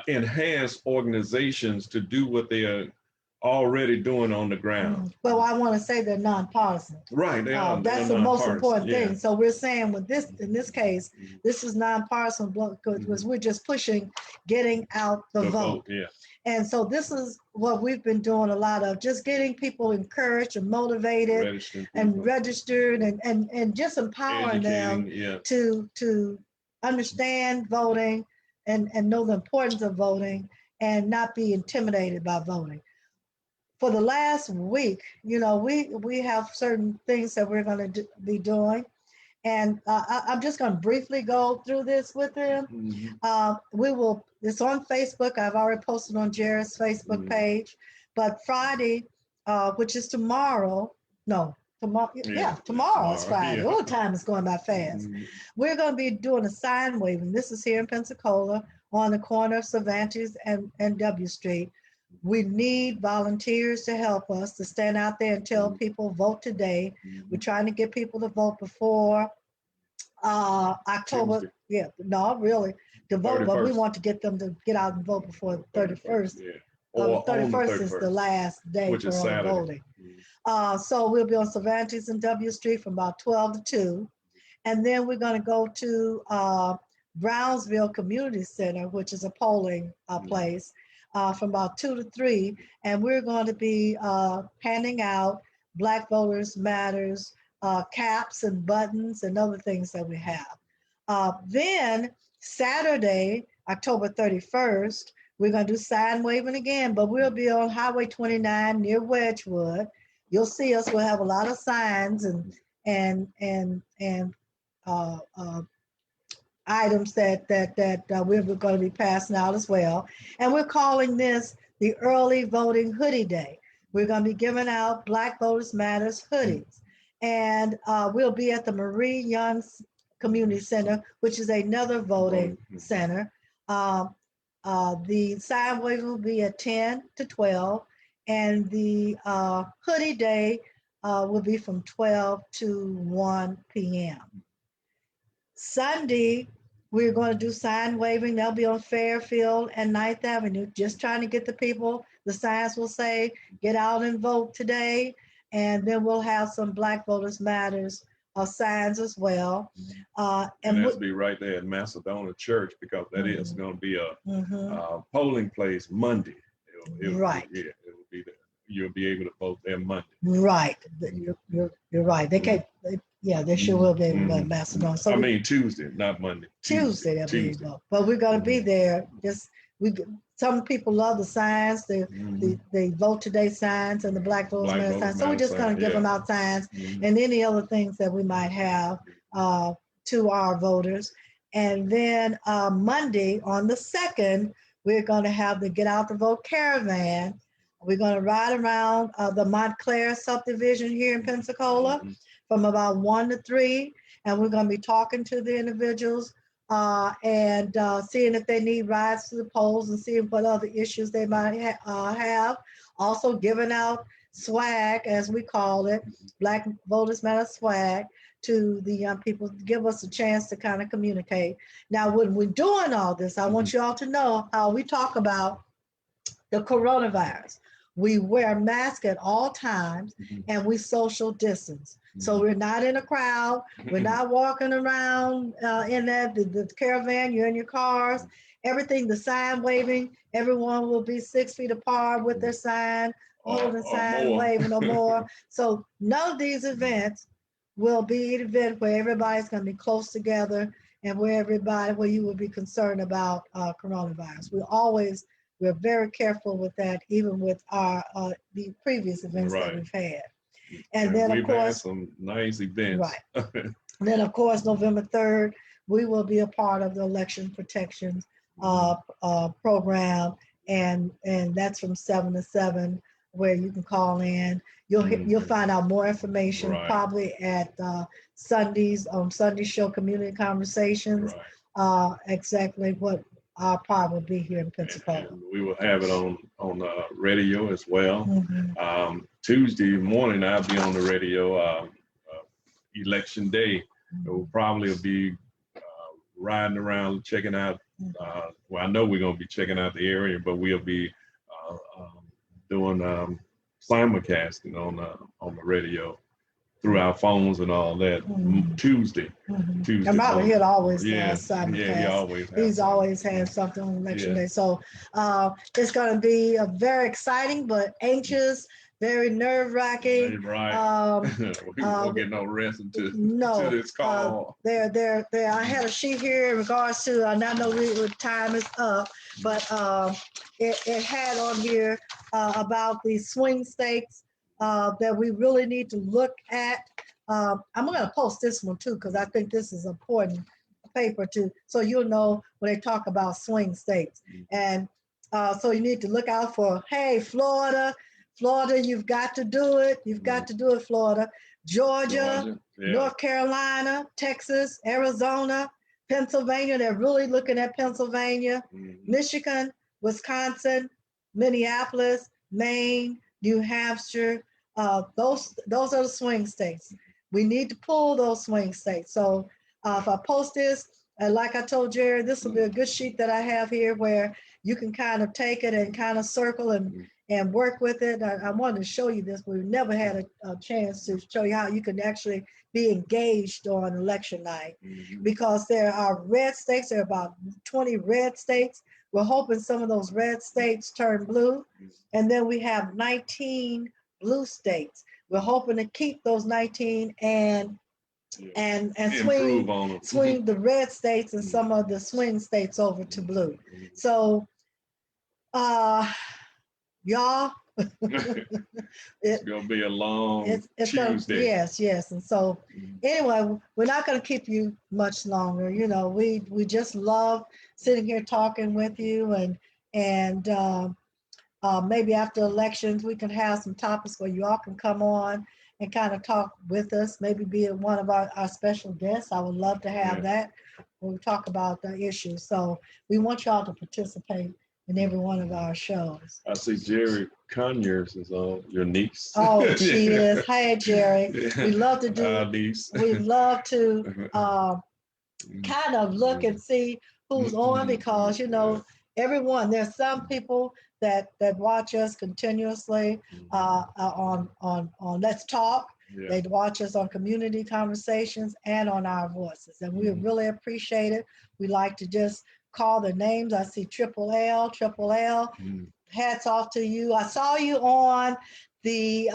enhance organizations to do what they are already doing on the ground. Well, I want to say they're nonpartisan. Right, they are. That's the most important thing. So we're saying with this, in this case, this is nonpartisan because we're just pushing, getting out the vote. Yeah. And so this is what we've been doing a lot of, just getting people encouraged and motivated and registered and just empowering them to understand voting and know the importance of voting and not be intimidated by voting. For the last week, you know, we have certain things that we're going to be doing. And I'm just going to briefly go through this with them. It's on Facebook. I've already posted on Jared's Facebook page. But Friday, which is tomorrow, tomorrow is Friday. Oh, time is going by fast. We're going to be doing a sign waving. This is here in Pensacola on the corner of Cervantes and W Street. We need volunteers to help us to stand out there and tell people vote today. We're trying to get people to vote before October. Tuesday. Yeah, no, really to vote, 31st. But we want to get them to get out and vote before 31st. Yeah. Or 31st is the last day for voting. So we'll be on Cervantes and W Street from about 12 to 2. And then we're going to go to Brownsville Community Center, which is a polling place. From about 2 to 3, and we're going to be handing out Black Voters Matters caps and buttons and other things that we have. Then Saturday, October 31st, we're going to do sign waving again, but we'll be on Highway 29 near Wedgwood. You'll see us. We'll have a lot of signs and items that we're going to be passing out as well. And we're calling this the Early Voting Hoodie Day. We're going to be giving out Black Voters Matters hoodies. And we'll be at the Marie Young Community Center, which is another voting center. The sign waving will be at 10 to 12. And the hoodie day will be from 12 to 1 p.m. Sunday, we're going to do sign waving. They'll be on Fairfield and 9th Avenue, just trying to get the people. The signs will say, get out and vote today. And then we'll have some Black Voters Matters signs as well. And that'll be right there at Macedonia Church, because that is going to be a polling place Monday. Right. Yeah, it will be there. You'll be able to vote there Monday. Right. You're right. They can't. They sure will be able to go to Macedonia. So Tuesday, not Monday. Tuesday, they'll be able. But we're going to be there. Some people love the signs, the Vote Today signs and the Black Voters Matter signs. So we're just going to give them out signs and any other things that we might have to our voters. And then Monday on the 2nd, we're going to have the Get Out the Vote caravan. We're going to ride around the Montclair subdivision here in Pensacola from about 1 to 3. And we're going to be talking to the individuals and seeing if they need rides to the polls and seeing what other issues they might have. Also giving out swag, as we call it, Black Voters Matter swag, to the young people, give us a chance to kind of communicate. Now, when we're doing all this, I want you all to know how we talk about the coronavirus. We wear masks at all times and we social distance. So we're not in a crowd. We're not walking around in the caravan. You're in your cars. Everything, the sign waving, everyone will be 6 feet apart with their sign, holding sign, more. waving or more. So none of these events will be an event where everybody's going to be close together and where you will be concerned about coronavirus. We're very careful with that, even with our the previous events that we've had. And then, we've of course, had some nice events. Right. And then, of course, November 3rd, we will be a part of the election protection program, and that's from 7 to 7, where you can call in. You'll find out more information probably at Sundays on Sunday Show Community Conversations. Exactly what our part will be here in Pensacola. And we will have it on radio as well. Tuesday morning, I'll be on the radio. Election day, it will probably be riding around checking out. Well, I know we're going to be checking out the area, but we'll be doing simulcasting on the radio through our phones and all that. Tuesday. And Robert Hill always has simulcast. Yeah, He's always had something on election day. So it's going to be a very exciting but anxious, very nerve-wracking. Right. We won't get no rest until this call. There. I had a sheet here in regards to, and I know time is up, but it had on here about the swing states that we really need to look at. I'm going to post this one too, because I think this is important paper too, so you'll know when they talk about swing states. And so you need to look out for, hey, Florida, you've got to do it. You've got to do it, Florida. Georgia, North Carolina, Texas, Arizona, Pennsylvania. They're really looking at Pennsylvania, Michigan, Wisconsin, Minneapolis, Maine, New Hampshire. Those are the swing states. We need to pull those swing states. So if I post this, like I told Jerry, this will be a good sheet that I have here where you can kind of take it and kind of circle and work with it. I wanted to show you this. We've never had a chance to show you how you can actually be engaged on election night, because there are red states. There are about 20 red states. We're hoping some of those red states turn blue. And then we have 19 blue states. We're hoping to keep those 19 and swing the red states and some of the swing states over to blue. So y'all, it's gonna be a long Tuesday. Yes. And so anyway, we're not going to keep you much longer. You know, we just love sitting here talking with you, and maybe after elections we can have some topics where you all can come on and kind of talk with us, maybe be one of our special guests. I would love to have that when we talk about the issues. So we want y'all to participate in every one of our shows. I see Jerry Conyers is on, your niece. Oh, she is. Hey, Jerry. We love to do, niece. we love to kind of look and see who's on, because, you know, there's some people that watch us continuously on Let's Talk. They watch us on Community Conversations and on Our Voices, and we really appreciate it. We like to just call the names. I see Triple L. Hats off to you. I saw you on the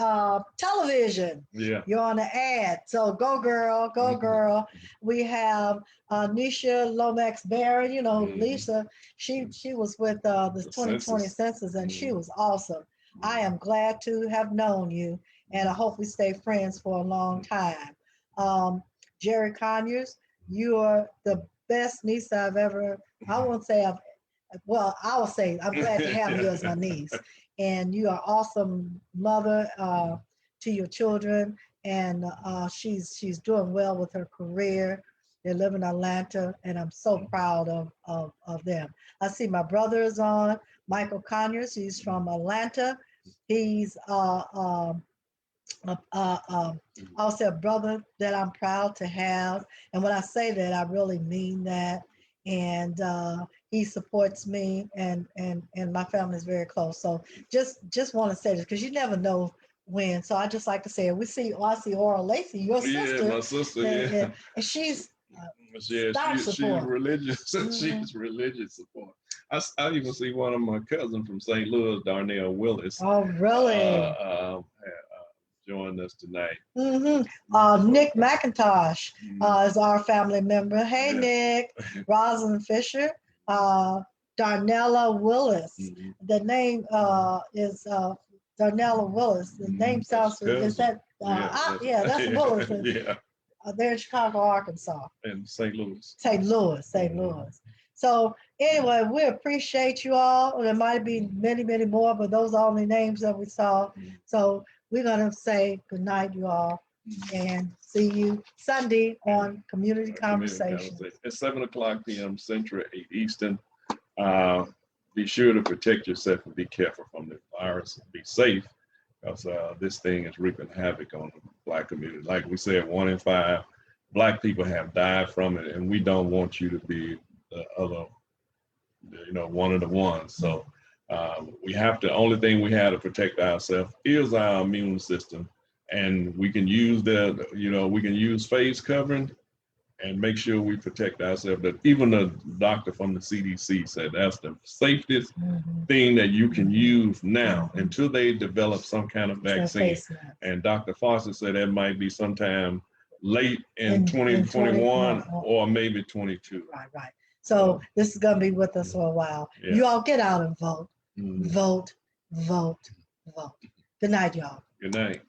television. You're on the ad. So go girl, go girl. We have Nisha Lomax Barron. You know, Lisa, she was with the 2020 census, and she was awesome. I am glad to have known you, and I hope we stay friends for a long time. Jerry Conyers, you are the best niece I've ever, I will say I'm glad to have you as my niece. And you are awesome mother to your children, and she's doing well with her career. They live in Atlanta, and I'm so proud of them. I see my brother is on, Michael Conyers. He's from Atlanta. He's also a brother that I'm proud to have. And when I say that, I really mean that. And he supports me, and my family is very close. So just want to say this because you never know when. So I just like to say it. I see Aura Lacey, your Yeah, sister, my sister. and, Yeah, and she's yeah, staunch she's support. religious. Mhm. She's religious support. I even see one of my cousins from St. Louis, Darnell Willis, Oh, really? joined us tonight. hmm So, Nick McIntosh mhm, is our family member. Hey, yeah. Nick. Rosalind Fisher, Darnella Willis. Mhm, The name is Darnella Willis. The name mhm, that's sounds, is cousin. that, Yeah, yeah, that's Willis. yeah, They're in Chicago, Arkansas. in St. Louis. St. Louis, St. Mhm. Louis. So anyway, we appreciate you all. There might be many, many more, but those are only names that we saw. Mhm. So we're gonna say good night, you all, and see you Sunday on Community Conversation. At 7 o'clock p.m. Central, 8 Eastern. Uh, be sure to protect yourself and be careful from the virus. Be safe, because this thing is reaping havoc on the Black community. Like we said, 1 in 5 Black people have died from it, and we don't want you to be the other, one of the ones. So we have to. Only thing we have to protect ourselves is our immune system, and we can use we can use face covering and make sure we protect ourselves. That even the doctor from the CDC said that's the safest Mhm. thing that you can use now until they develop some kind of It's that vaccine. face mask. And Dr. Foster said that might be sometime late in In 2021 20, or maybe 22. Right, right. So this is gonna be with us for a while. Yeah. You all get out and vote, Mhm. vote, vote, vote. Good night, y'all. Good night.